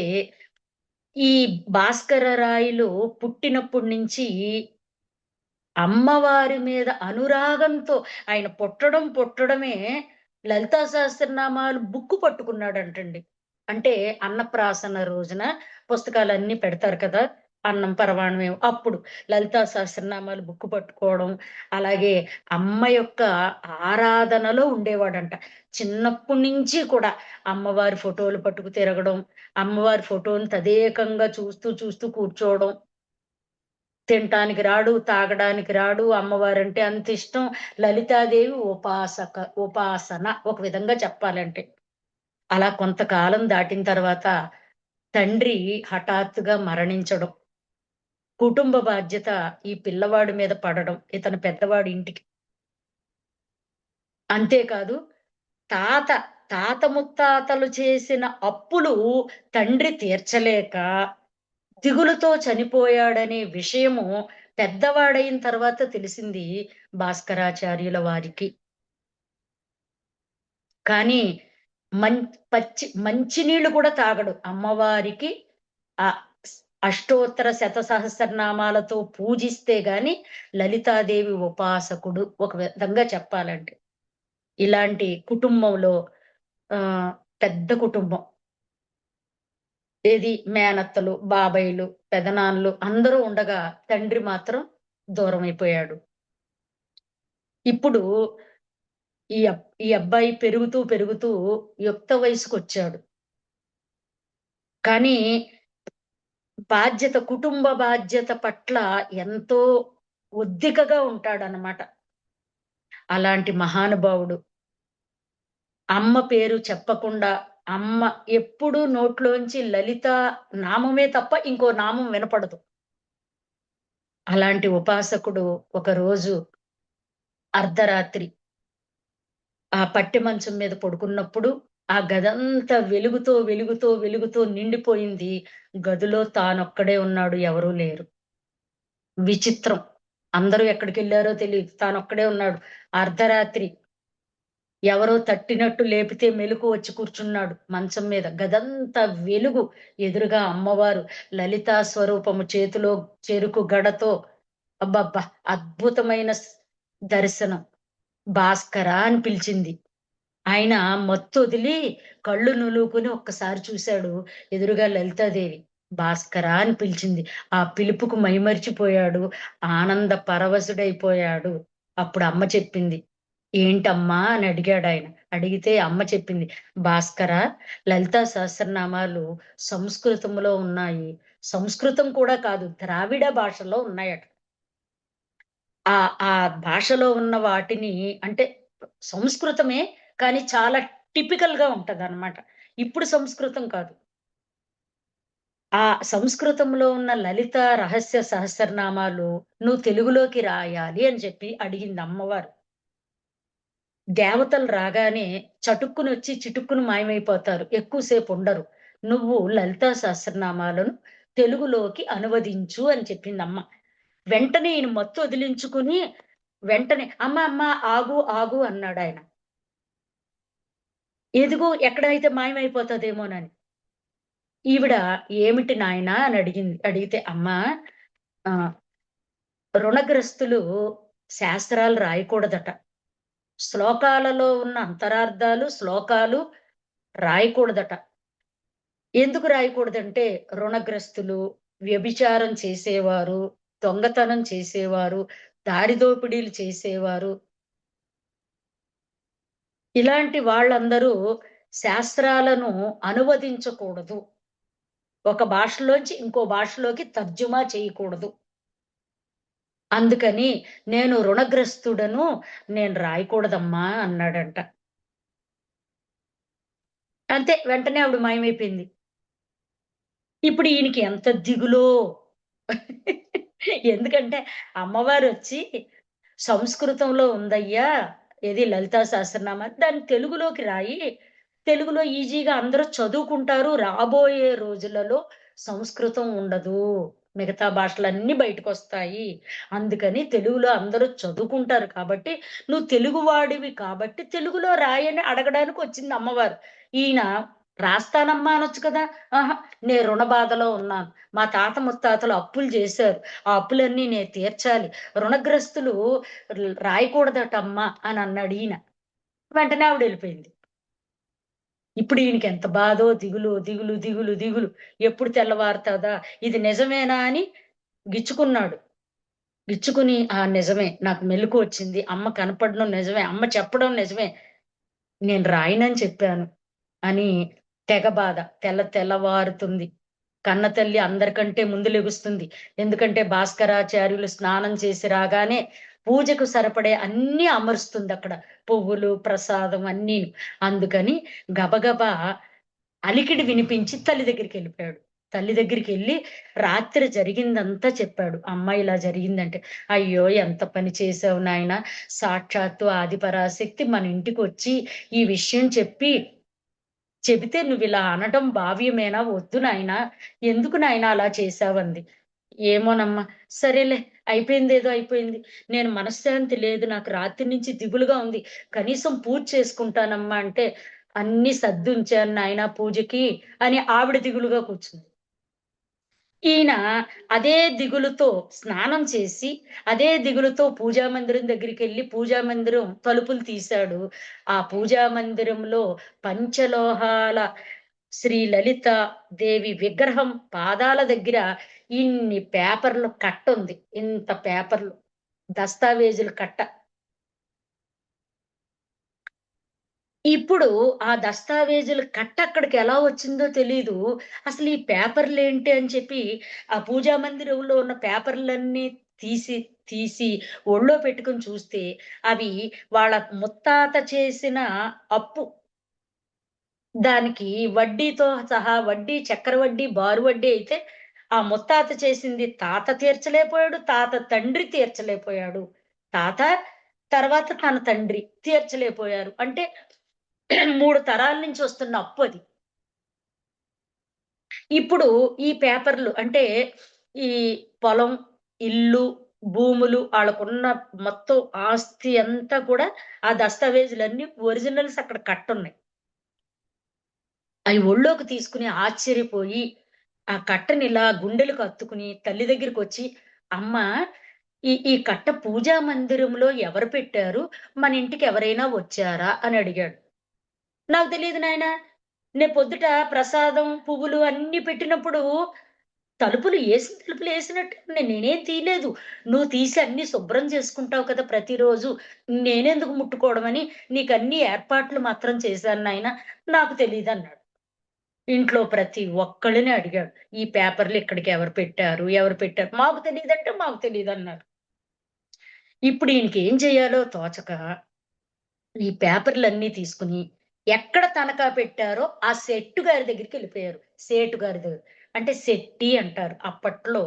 ఈ భాస్కరరాయలు పుట్టినప్పటి నుంచి అమ్మవారి మీద అనురాగంతో ఆయన పుట్టడమే లలితా సహస్రనామాలు బుక్కు పట్టుకున్నాడంటండి. అంటే అన్నప్రాసన రోజున పుస్తకాలన్నీ పెడతారు కదా! అన్నం పరమాన్నమేమో అప్పుడు లలితా సహస్రనామాలు బుక్కు పట్టుకోవడం, అలాగే అమ్మ యొక్క ఆరాధనలో ఉండేవాడంట. చిన్నప్పటి నుంచి కూడా అమ్మవారి ఫోటోలు పట్టుకు తిరగడం, అమ్మవారి ఫోటోని తదేకంగా చూస్తూ కూర్చోవడం. తినటానికి రాడు, తాగడానికి రాడు. అమ్మవారంటే అంతిష్టం. లలితాదేవి ఉపాసన ఒక విధంగా చెప్పాలంటే. అలా కొంతకాలం దాటిన తర్వాత తండ్రి హఠాత్తుగా మరణించడం. కుటుంబ బాధ్యత ఈ పిల్లవాడి మీద పడడం. ఇతను పెద్దవాడు ఇంటికి. అంతేకాదు తాత, తాత ముత్తాతలు చేసిన అప్పులు తండ్రి తీర్చలేక దిగులుతో చనిపోయాడనే విషయము పెద్దవాడయిన తర్వాత తెలిసింది భాస్కరాచార్యుల వారికి. కానీ మం మంచినీళ్ళు కూడా తాగడు. అమ్మవారికి ఆహ్, అష్టోత్తర శతసహస్రనామాలతో పూజిస్తే గాని లలితాదేవి ఉపాసకుడు ఒక విధంగా చెప్పాలంటే. ఇలాంటి కుటుంబంలో ఆహ్, పెద్ద కుటుంబం. ఏది మేనత్తలు, బాబాయిలు, పెదనాన్నలు అందరూ ఉండగా తండ్రి మాత్రం దూరమైపోయాడు. ఇప్పుడు ఈ అబ్బాయి పెరుగుతూ యుక్త వయసుకొచ్చాడు. కానీ కుటుంబ బాధ్యత పట్ల ఎంతో ఒద్దికగా ఉంటాడనమాట. అలాంటి మహానుభావుడు. అమ్మ పేరు చెప్పకుండా అమ్మ ఎప్పుడు నోట్లోంచి లలిత నామమే తప్ప ఇంకో నామం వినపడదు. అలాంటి ఉపాసకుడు ఒకరోజు అర్ధరాత్రి ఆ పట్టె మంచం మీద పడుకున్నప్పుడు, ఆ గదంతా వెలుగుతో, వెలుగుతో, వెలుగుతో నిండిపోయింది. గదిలో తానొక్కడే ఉన్నాడు. ఎవరూ లేరు. విచిత్రం. అందరూ ఎక్కడికెళ్లారో తెలీదు. తానొక్కడే ఉన్నాడు. అర్ధరాత్రి ఎవరో తట్టినట్టు లేపితే మెలుకువ వచ్చి కూర్చున్నాడు మంచం మీద. గదంతా వెలుగు. ఎదురుగా అమ్మవారు లలితా స్వరూపము చేతిలో చెరుకు గడతో అబ్బబ్బా! అద్భుతమైన దర్శనం. భాస్కరా అని పిలిచింది. ఆయన మత్తొదిలి కళ్ళు నులువుకొని ఒక్కసారి చూసాడు. ఎదురుగా లలితాదేవి. భాస్కరా అని పిలిచింది. ఆ పిలుపుకు మైమరిచిపోయాడు. ఆనంద పరవశుడైపోయాడు. అప్పుడు అమ్మ చెప్పింది. "ఏంటమ్మా?" అని అడిగాడాయన. అడిగితే అమ్మ చెప్పింది. "భాస్కరా, లలితా సహస్రనామాలు సంస్కృతంలో ఉన్నాయి. సంస్కృతం కూడా కాదు, ద్రావిడ భాషలో ఉన్నాయట. ఆ ఆ భాషలో ఉన్న వాటిని అంటే సంస్కృతమే కానీ చాలా టిపికల్‌గా ఉంటదనమాట. ఇప్పుడు సంస్కృతం కాదు. ఆ సంస్కృతంలో ఉన్న లలిత రహస్య సహస్రనామాలు నువ్వు తెలుగులోకి రాయాలి అని చెప్పి అడిగింది అమ్మవారు. దేవతలు రాగానే చటుక్కునొచ్చి చిటుక్కున మాయమైపోతారు. ఎక్కువ సేపు ఉండరు. నువ్వు లలితా సహస్రనామాలను తెలుగులోకి అనువదించు అని చెప్పిందమ్మ. వెంటనే ఈయన మత్తు వదిలించుకుని వెంటనే "అమ్మ, అమ్మ ఆగు, ఆగు" అన్నాడాయన. ఎదుగో ఎక్కడైతే మాయమైపోతదేమోనని. ఈవిడ "ఏమిటి నాయనా" అని అడిగింది. అడిగితే "అమ్మా ఆహ్, రుణగ్రస్తులు శాస్త్రాలు రాయకూడదట. శ్లోకాలలో ఉన్న అంతరార్థాలు, శ్లోకాలు రాయకూడదట. ఎందుకు రాయకూడదంటే రుణగ్రస్తులు, వ్యభిచారం చేసేవారు, దొంగతనం చేసేవారు, దారి దోపిడీలు చేసేవారు ఇలాంటి వాళ్ళందరూ శాస్త్రాలను అనువదించకూడదు. ఒక భాషలోంచి ఇంకో భాషలోకి తర్జుమా చేయకూడదు. అందుకని నేను రుణగ్రస్తుడను. నేను రాయకూడదమ్మా" అన్నాడంట. అంతే వెంటనే ఆవిడ మాయమైపోయింది. ఇప్పుడు ఈయనకి ఎంత దిగులో. ఎందుకంటే అమ్మవారొచ్చి సంస్కృతంలో ఉందయ్యా. ఏది లలితా సహస్రనామ దాన్ని తెలుగులోకి రాయి. తెలుగులో ఈజీగా అందరూ చదువుకుంటారు. రాబోయే రోజులలో సంస్కృతం ఉండదు. మిగతా భాషలన్నీ బయటకొస్తాయి. అందుకని తెలుగులో అందరూ చదువుకుంటారు కాబట్టి, నువ్వు తెలుగువాడివి కాబట్టి తెలుగులో రాయని అడగడానికి వచ్చింది అమ్మవారు. ఈయన రాస్తానమ్మా అనొచ్చు కదా! అహా! నేను రుణ బాధలో ఉన్నాను. మా తాత ముత్తాతలు అప్పులు జేశారు. ఆ అప్పులన్నీ నేను తీర్చాలి. రుణగ్రస్తులు రాయకూడదటమ్మా అని అన్నాడు ఈయన. వెంటనే ఆవిడెళ్ళిపోయింది. ఇప్పుడు ఈయనకెంత బాధో, దిగులో, దిగులు, దిగులు, దిగులు. ఎప్పుడు తెల్లవారుతదా? ఇది నిజమేనా అని గిచ్చుకున్నాడు. గిచ్చుకుని ఆ! నిజమే. నాకు మెలుకువొచ్చింది. అమ్మ కనపడడం నిజమే. అమ్మ చెప్పడం నిజమే. నేను రాయనని చెప్పాను అని తెగ బాధ. తెల్లవారుతుంది. కన్నతల్లి అందరికంటే ముందు లెగుస్తుంది. ఎందుకంటే భాస్కరాచార్యులు స్నానం చేసి రాగానే పూజకు సరిపడే అన్నీ అమరుస్తుందక్కడ. పువ్వులు, ప్రసాదం అన్నీను. అందుకని గబగబా అలికిడి వినిపించి తల్లి దగ్గరికెళ్ళిపోయాడు. తల్లి దగ్గరికెళ్ళి రాత్రి జరిగిందంతా చెప్పాడు. అమ్మ ఇలా జరిగిందంటే, "అయ్యో! ఎంత పని చేశావు నాయనా! సాక్షాత్తు ఆదిపరాశక్తి మన ఇంటికొచ్చి ఈ విషయం చెబితే నువ్విలా అనడం భావ్యమేనా? వద్దు నాయనా! ఎందుకు నాయనా అలా చేశావంది. ఏమోనమ్మా! సరేలే అయిపోయిందేదో అయిపోయింది. నేను మనశ్శాంతి లేదు. నాకు రాత్రి నుంచి దిగులుగా ఉంది. కనీసం పూజ చేసుకుంటానమ్మా అంటే, అన్నీ సర్దుంచాను నాయనా పూజకి అని ఆవిడ దిగులుగా కూర్చుంది. ఈయన అదే దిగులుతో స్నానం చేసి, అదే దిగులుతో పూజా మందిరం దగ్గరికెళ్ళి పూజా మందిరం తలుపులు తీశాడు. ఆ పూజా మందిరంలో పంచలోహాల శ్రీ లలిత దేవి విగ్రహం పాదాల దగ్గర ఇన్ని పేపర్‌లు కట్టుంది. ఇంత పేపర్‌లు దస్తావేజుల కట్ట. ఇప్పుడు ఆ దస్తావేజుల కట్ట అక్కడికెలా వచ్చిందో తెలీదు. అసలు ఈ పేపర్‌లేంటి అని చెప్పి ఆ పూజా మందిరంలో ఉన్న పేపర్‌లన్నీ తీసి, తీసి ఒళ్ళో పెట్టుకొని చూస్తే అవి వాళ్ళ ముత్తాత చేసిన అప్పు. దానికి వడ్డీతో సహా వడ్డీ, చక్రవడ్డీ, బారు వడ్డీ అయితే ఆ ముత్తాత చేసింది తాత తీర్చలేకపోయాడు. తాత తండ్రి తీర్చలేకపోయాడు. తాత తర్వాత తన తండ్రి తీర్చలేకపోయారు. అంటే 3 తరాల నుంచి వస్తున్న అప్పది. ఇప్పుడు ఈ పేపర్‌లు అంటే ఈ పొలం, ఇల్లు, భూములు ఆళ్ళకున్న మొత్తం ఆస్తి అంతా కూడా ఆ దస్తావేజులన్నీ ఒరిజినల్స్ అక్కడ కట్టున్నాయి. అయి ఒళ్ళోకి తీసుకొని ఆశ్చర్యపోయి, ఆ కట్టనిలా గుండెలకు హత్తుకుని తల్లి దగ్గరికొచ్చి, "అమ్మా ఈ కట్ట పూజా మందిరంలో ఎవరు పెట్టారు? మన ఇంటికి ఎవరైనా వచ్చారా?" అని అడిగాడు. "నాకు తెలీదు నాయనా. నేను పొద్దుట ప్రసాదం, పువ్వులు అన్నీ పెట్టినప్పుడు తలుపులేసినట్టున్నాయి. నేనేం తీయలేదు. నువ్వు తీసి అన్నీ శుభ్రం చేసుకుంటావు కదా ప్రతిరోజు. నేనెందుకు ముట్టుకోవడమని నీకన్నీ ఏర్పాట్లు మాత్రం చేశాను నాయనా. నాకు తెలీదన్నాడు." ఇంట్లో ప్రతి ఒక్కళ్ళని అడిగాడు. ఈ పేపర్‌లు ఇక్కడికి ఎవరు పెట్టారు? ఎవరు పెట్టారు? మాకు తెలీదంటే మాకు తెలీదన్నారు. ఇప్పుడు ఈయనకేం చేయాలో తోచక ఈ పేపర్‌లన్నీ తీసుకొని ఎక్కడ తనఖా పెట్టారో ఆ సెట్టు గారి దగ్గరికెళ్ళిపోయారు. సేటు గారి దగ్గర. అంటే సెట్టి అంటారు. అప్పట్లో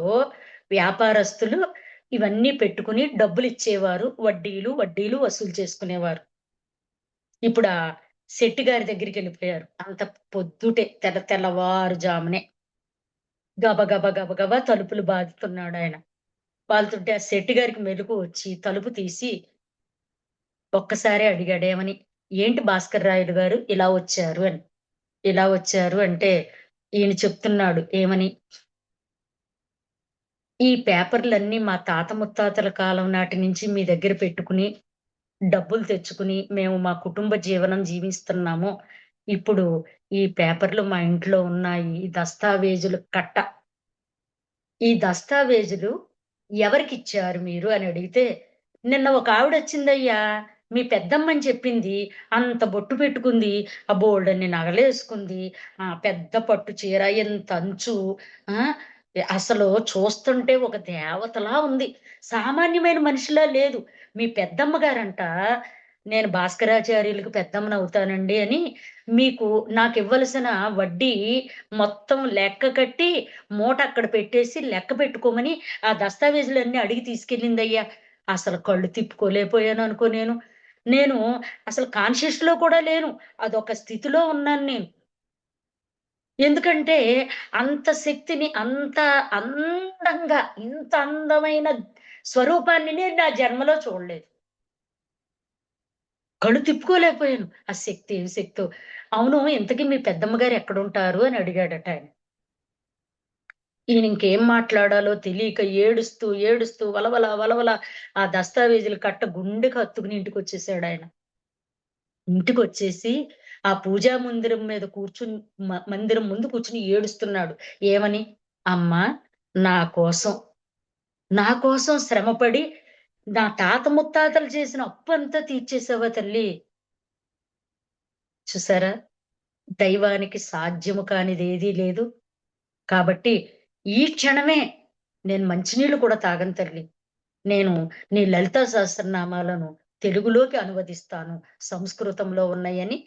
వ్యాపారస్తులు ఇవన్నీ పెట్టుకొని డబ్బులిచ్చేవారు. వడ్డీలు వసూలు చేసుకునేవారు. ఇప్పుడు ఆ శెట్టి గారి దగ్గరికెళ్ళిపోయారు. అంత పొద్దుటే తెల్లవారుజామునే గబగబా తలుపులు బాదుతున్నాడాయన. బాదుతుంటే ఆ శెట్టి గారికి మెలుకువ వచ్చి తలుపు తీసి ఒక్కసారే అడిగాడు ఏమని, "ఏంటి భాస్కర్ రాయుడు గారు ఇలా వచ్చారు" అని. ఇలా వచ్చారు అంటే ఈయన చెప్తున్నాడు ఏమని, "ఈ పేపర్‌లన్నీ మా తాత ముత్తాతల కాలం నాటి నుంచి మీ దగ్గర పెట్టుకుని డబ్బులు తెచ్చుకుని మేము మా కుటుంబ జీవనం జీవిస్తున్నాము. ఇప్పుడు ఈ పేపర్‌లు మా ఇంట్లో ఉన్నాయి. ఈ దస్తావేజులు కట్ట. ఈ దస్తావేజులు ఎవరికిచ్చారు మీరు?" అని అడిగితే, "నిన్న ఒక ఆవిడొచ్చిందయ్యా. మీ పెద్దమ్మని చెప్పింది. అంత బొట్టు పెట్టుకుంది. ఆ బోలెడన్ని నగలేసుకుంది. పెద్ద పట్టు చీర, ఇంత అంచు. ఆ! అసలు చూస్తుంటే ఒక దేవతలా ఉంది. సామాన్యమైన మనిషిలా లేదు. మీ పెద్దమ్మ గారంట, నేను భాస్కరాచార్యులకు పెద్దమ్మనవుతానండి అని మీకు నాకివ్వలసిన వడ్డీ మొత్తం లెక్క కట్టి మూట అక్కడ పెట్టేసి లెక్క పెట్టుకోమని ఆ దస్తావేజులన్నీ అడిగి తీసుకెళ్ళిందయ్యా. అసలు కళ్ళు తిప్పుకోలేకపోయాననుకో నేను. నేను అసలు కాన్షియస్‌లో కూడా లేను. అదొక స్థితిలో ఉన్నాను నేను. ఎందుకంటే అంత శక్తిని, అంత అందంగా, ఇంత అందమైన స్వరూపాన్ని నేను నా జన్మలో చూడలేదు. కళ్ళు తిప్పుకోలేకపోయాను. ఆ శక్తి ఏం శక్తో. అవును, ఇంతకీ మీ పెద్దమ్మ గారు ఎక్కడుంటారు అని అడిగాడట ఆయన. ఈయన ఇంకేం మాట్లాడాలో తెలియక ఏడుస్తూ వలవల ఆ దస్తావేజులు కట్ట గుండెకి హత్తుకుని ఇంటికొచ్చేసాడాయన. ఇంటికొచ్చేసి ఆ పూజా మందిరం మీద కూర్చుని మందిరం ముందు కూర్చొని ఏడుస్తున్నాడు. ఏమని? "అమ్మా! నా కోసం, నా కోసం శ్రమపడి నా తాత ముత్తాతలు చేసిన అప్పంతా తీర్చేసావా తల్లి." చూసారా? దైవానికి సాధ్యము కానిదేదీ లేదు. కాబట్టి ఈ క్షణమే నేను మంచినీళ్ళు కూడా తాగను తల్లి. నేను నీ లలితా సహస్రనామాలను తెలుగులోకి అనువదిస్తాను. సంస్కృతంలో ఉన్నయని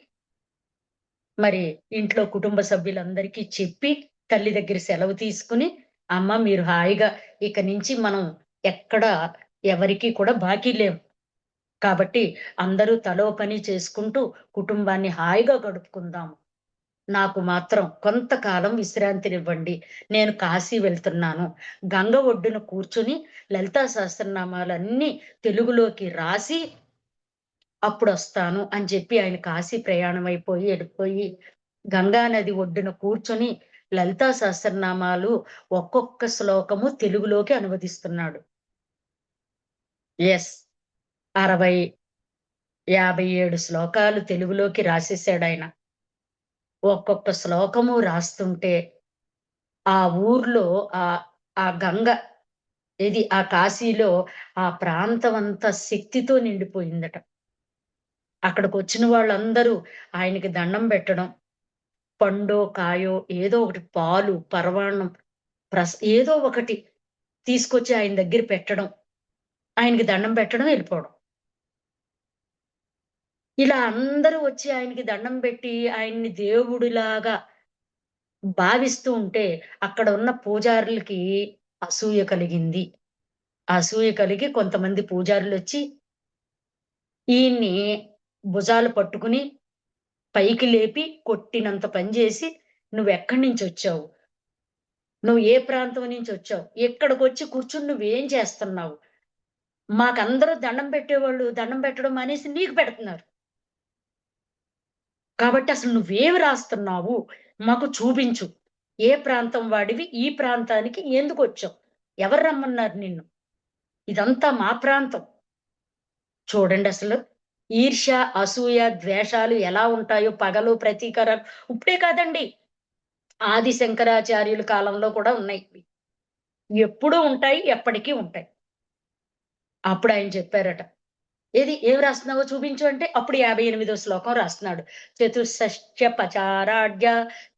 మరి ఇంట్లో కుటుంబ సభ్యులందరికీ చెప్పి, తల్లి దగ్గర సెలవు తీసుకొని, "అమ్మ మీరు హాయిగా ఇక నుంచి మనం ఎక్కడ ఎవరికీ కూడా బాకీ లేము. కాబట్టి అందరూ తలో పని చేసుకుంటూ కుటుంబాన్ని హాయిగా గడుపుకుందాం. నాకు మాత్రం కొంతకాలం విశ్రాంతినివ్వండి. నేను కాశీ వెళ్తున్నాను. గంగ ఒడ్డున కూర్చొని లలితా సహస్రనామాలన్నీ తెలుగులోకి రాసి అప్పుడొస్తాను" అని చెప్పి ఆయన కాశీ ప్రయాణం ఎళ్ళిపోయి గంగా నది ఒడ్డున కూర్చొని లలితా సహస్రనామాలు ఒక్కొక్క శ్లోకము తెలుగులోకి అనువదిస్తున్నాడు. యెస్. 60, 57 శ్లోకాలు తెలుగులోకి రాసేసాడాయన. ఒక్కొక్క శ్లోకము రాస్తుంటే ఆ ఊర్లో ఆహ్, ఆ గంగ ఆ కాశీలో ఆ ప్రాంతమంతా శక్తితో నిండిపోయిందట. అక్కడికొచ్చిన వాళ్ళందరూ ఆయనకి దండం పెట్టడం. పండో, కాయో ఏదో ఒకటి పాలు, పరమాన్నం, ఏదో ఒకటి తీసుకొచ్చి ఆయన దగ్గర పెట్టడం. ఆయనకి దండం పెట్టడం, వెళ్ళిపోవడం. ఇలా అందరూ వచ్చి ఆయనకి దండం పెట్టి ఆయన్ని దేవుడిలాగా భావిస్తూ ఉంటే అక్కడ ఉన్న పూజారులకి అసూయ కలిగింది. అసూయ కలిగి కొంతమంది పూజారులొచ్చి ఈయన్ని భుజాలు పట్టుకుని పైకి లేపి కొట్టినంత పని చేసి, "నువ్వెక్కడి నుంచొచ్చావు? నువ్వు ఏ ప్రాంతం నుంచొచ్చావు? ఇక్కడికొచ్చి కూర్చొని నువ్వేం చేస్తున్నావు? మాకందరూ దండం పెట్టేవాళ్ళు దండం పెట్టడం మానేసి నీకు పెడుతున్నారు. కాబట్టి అసలు నువ్వేమి రాస్తున్నావు? మాకు చూపించు. ఏ ప్రాంతం వాడివి? ఈ ప్రాంతానికి ఎందుకొచ్చావు? ఎవరు రమ్మన్నారు నిన్ను? ఇదంతా మా ప్రాంతం." చూడండసలు. ఈర్ష్య, అసూయ, ద్వేషాలు ఎలా ఉంటాయో పగలు, ప్రతీకారాలు ఇప్పుడే కాదండి. ఆది శంకరాచార్యుల కాలంలో కూడా ఉన్నాయి ఇవి. ఎప్పుడూ ఉంటాయి, ఎప్పటికీ ఉంటాయి. అప్పుడాయన చెప్పారట. ఏం రాస్తున్నావో చూపించు అంటే, అప్పుడు 58వ శ్లోకం రాస్తున్నాడు. చతుషష్ట్య పచారాఢ్య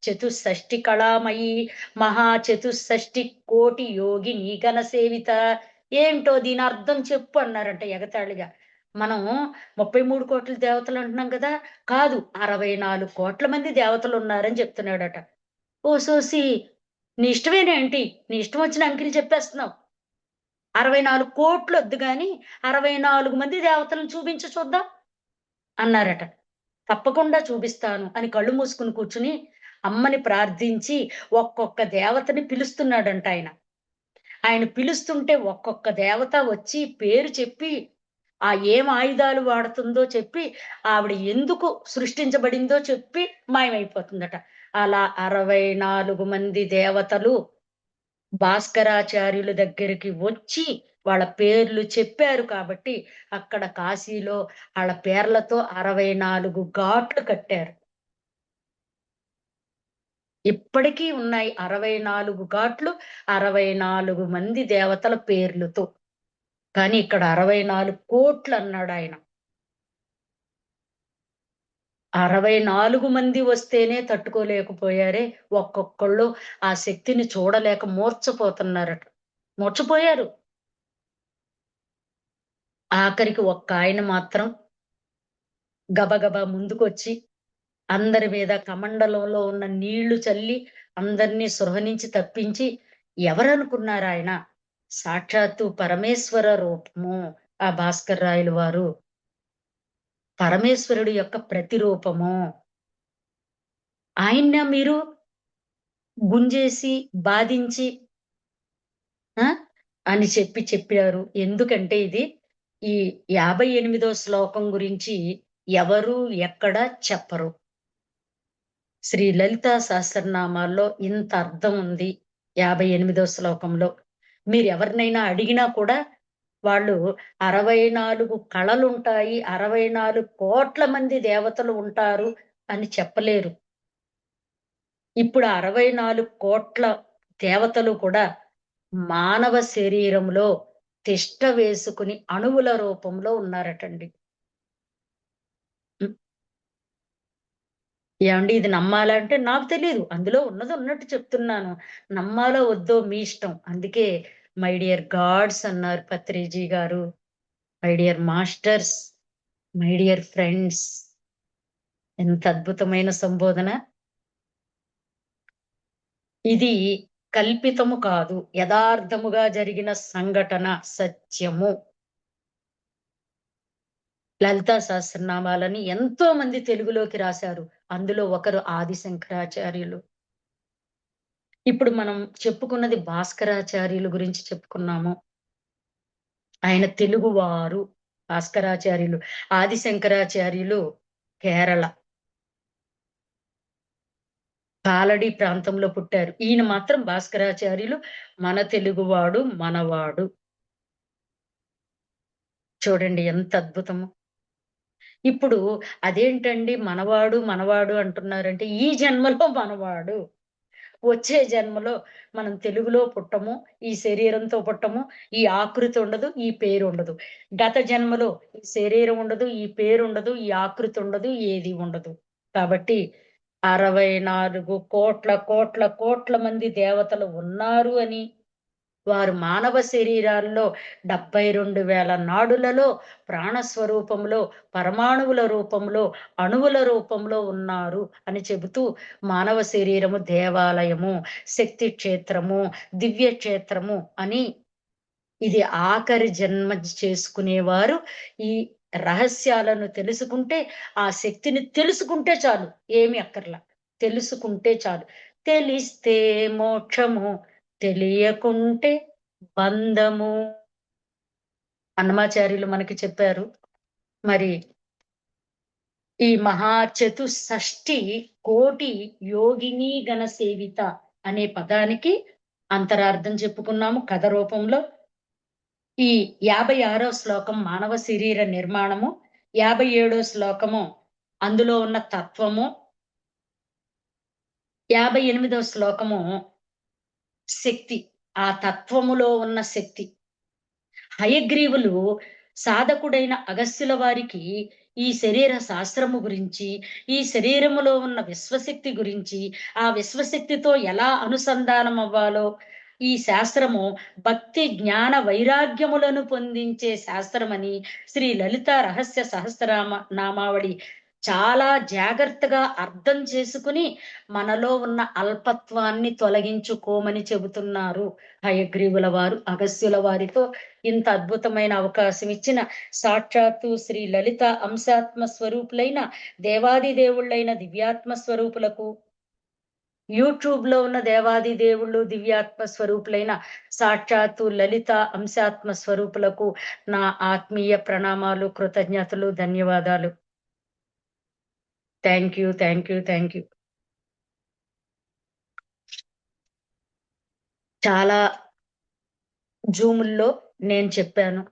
చతుషష్టి కళామయీ మహాచతుషష్టి కోటి యోగిని గణ సేవిత. ఏంటో దీని అర్థం చెప్పు అన్నారంట ఎగతాళిగా. మనం 33,00,00,000 దేవతలు అంటున్నాం కదా! కాదు 64 కోట్ల మంది దేవతలున్నారని చెప్తున్నాడట. ఓసోసి నీ ఇష్టమేనేంటి? నీ ఇష్టం వచ్చిన అంకెలు చెప్పేస్తున్నావు. 64,00,00,000 ఒద్దు గాని 64 మంది దేవతలను చూపించు చూద్దాం అన్నారట. తప్పకుండా చూపిస్తాను అని కళ్ళు మూసుకొని కూర్చుని అమ్మని ప్రార్థించి ఒక్కొక్క దేవతని పిలుస్తున్నాడంట ఆయన. ఆయన పిలుస్తుంటే ఒక్కొక్క దేవత వచ్చి పేరు చెప్పి, ఏం ఆయుధాలు వాడుతుందో చెప్పి, ఆవిడ ఎందుకు సృష్టించబడిందో చెప్పి మాయమైపోతుందట. అలా 64 మంది దేవతలు భాస్కరాచార్యుల దగ్గరికి వచ్చి వాళ్ళ పేర్లు చెప్పారు కాబట్టి, అక్కడ కాశీలో ఆళ్ళ పేర్లతో 64 ఘాట్లు కట్టారు. ఇప్పటికీ ఉన్నాయి 64 ఘాట్లు, 64 మంది దేవతల పేర్లుతో. కానీ ఇక్కడ 64,00,00,000 అన్నాడాయన. 64 మంది వస్తేనే తట్టుకోలేకపోయారే. ఒక్కొక్కళ్ళు ఆ శక్తిని చూడలేక మూర్ఛపోతున్నారట. మూర్ఛపోయారు. ఆఖరికి ఒక్కాయన మాత్రం గబగబా ముందుకొచ్చి అందరి మీద కమండలంలో ఉన్న నీళ్లు చల్లి అందరిని సృహ నుంచి తప్పించి ఎవరనుకున్నారాయన? సాక్షాత్తు పరమేశ్వర రూపము ఆ భాస్కర్ రాయలు వారు. పరమేశ్వరుడి యొక్క ప్రతిరూపము. ఆయన్ని మీరు గుంజేసి, బాధించి ఆ! అని చెప్పారు. ఎందుకంటే ఇది ఈ 58వ శ్లోకం గురించి ఎవరు ఎక్కడ చెప్పరు. శ్రీ లలితా సహస్రనామాల్లో ఇంత అర్థం ఉంది 58వ శ్లోకంలో. మీరెవరినైనా అడిగినా కూడా వాళ్ళు 64 కళలుంటాయి, 64 కోట్ల మంది దేవతలు ఉంటారు అని చెప్పలేరు. ఇప్పుడు 64 కోట్ల దేవతలు కూడా మానవ శరీరంలో తిష్ట వేసుకుని అణువుల రూపంలో ఉన్నారటండి. హ్మ్. ఏవండీ ఇది నమ్మాలా అంటే నాకు తెలీదు. అందులో ఉన్నది ఉన్నట్టు చెప్తున్నాను. నమ్మాలో వద్దో మీ ఇష్టం. అందుకే మై డియర్ గాడ్స్ అన్నారు పత్రిజీ గారు. My dear masters, my dear friends. ఎంత అద్భుతమైన సంబోధన. ఇది కల్పితము కాదు. యదార్థముగా జరిగిన సంఘటన సత్యము. లలితా సహస్రనామాలని ఎంతో మంది తెలుగులోకి రాశారు. అందులో ఒకరు ఆది శంకరాచార్యులు. ఇప్పుడు మనం చెప్పుకున్నది భాస్కరాచార్యులు గురించి చెప్పుకున్నాము. ఆయన తెలుగువారు భాస్కరాచార్యులు. ఆది శంకరాచార్యులు కేరళ, కాలడి ప్రాంతంలో పుట్టారు. ఈయన మాత్రం భాస్కరాచార్యులు మన తెలుగువాడు, మనవాడు. చూడండి ఎంత అద్భుతమో! ఇప్పుడు అదేంటండి మనవాడు, మనవాడు అంటున్నారంటే ఈ జన్మలో మనవాడు. వచ్చే జన్మలో మనం తెలుగులో పుట్టము. ఈ శరీరంతో పుట్టము. ఈ ఆకృతి ఉండదు. ఈ పేరు ఉండదు. గత జన్మలో ఈ శరీరం ఉండదు. ఈ పేరు ఉండదు. ఈ ఆకృతి ఉండదు. ఏది ఉండదు. కాబట్టి 64 కోట్ల మంది దేవతలు ఉన్నారు అని వారు మానవ శరీరాల్లో 72,000 నాడులలో ప్రాణస్వరూపంలో, పరమాణువుల రూపంలో, అణువుల రూపంలో ఉన్నారు అని చెబుతూ మానవ శరీరము దేవాలయము, శక్తి క్షేత్రము, దివ్య క్షేత్రము అని ఇది ఆఖరి జన్మ చేసుకునేవారు ఈ రహస్యాలను తెలుసుకుంటే, ఆ శక్తిని తెలుసుకుంటే చాలు. ఏమి అక్కర్లా. తెలుసుకుంటే చాలు. తెలిస్తే మోక్షము, తెలియకుంటే బంధము. అన్నమాచార్యులు మనకి చెప్పారు. మరి ఈ మహా చతుషష్ఠి కోటి యోగిని గణ సేవిత అనే పదానికి అంతరార్థం చెప్పుకున్నాము కథ రూపంలో. ఈ 56వ శ్లోకం మానవ శరీర నిర్మాణము, 57వ శ్లోకము అందులో ఉన్న తత్వము, 58వ శ్లోకము శక్తి, ఆ తత్వములో ఉన్న శక్తి. హయగ్రీవులు సాధకుడైన అగస్త్యుల వారికి ఈ శరీర శాస్త్రము గురించి, ఈ శరీరములో ఉన్న విశ్వశక్తి గురించి, ఆ విశ్వశక్తితో ఎలా అనుసంధానం అవ్వాలో, ఈ శాస్త్రము భక్తి జ్ఞాన వైరాగ్యములను పొందించే శాస్త్రమని శ్రీ లలిత రహస్య నామావళి చాలా జాగ్రత్తగా అర్థం చేసుకుని మనలో ఉన్న అల్పత్వాన్ని తొలగించుకోమని చెబుతున్నారు హయగ్రీవుల వారు అగస్త్యుల వారితో. ఇంత అద్భుతమైన అవకాశం ఇచ్చిన సాక్షాత్తు శ్రీ లలిత అంశాత్మ స్వరూపులైన దేవాది దేవుళ్ళైన దివ్యాత్మ స్వరూపులకు, యూట్యూబ్ లో ఉన్న దేవాది దేవుళ్ళు దివ్యాత్మ స్వరూపులైన సాక్షాత్తు లలిత అంశాత్మ స్వరూపులకు నా ఆత్మీయ ప్రణామాలు, కృతజ్ఞతలు, ధన్యవాదాలు. Thank you, thank you, thank you. చాలా జూముల్లో నేను చెప్పాను.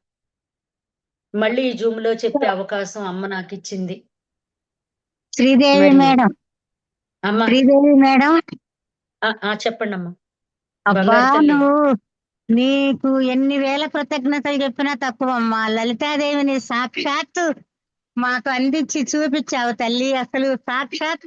మళ్ళీ ఈ జూమ్ లో చెప్పే అవకాశం అమ్మ నాకు ఇచ్చింది. శ్రీదేవి మరి మేడం, అమ్మ శ్రీదేవి మేడం, చెప్పండి అమ్మ. అబ్బా బంగారు తల్లి. నువ్వు నీకు ఎన్ని వేల కృతజ్ఞతలు చెప్పినా తక్కువమ్మా. లలితాదేవిని సాక్షాత్తు మాకు అందించి చూపించావు తల్లి. అసలు సాక్షాత్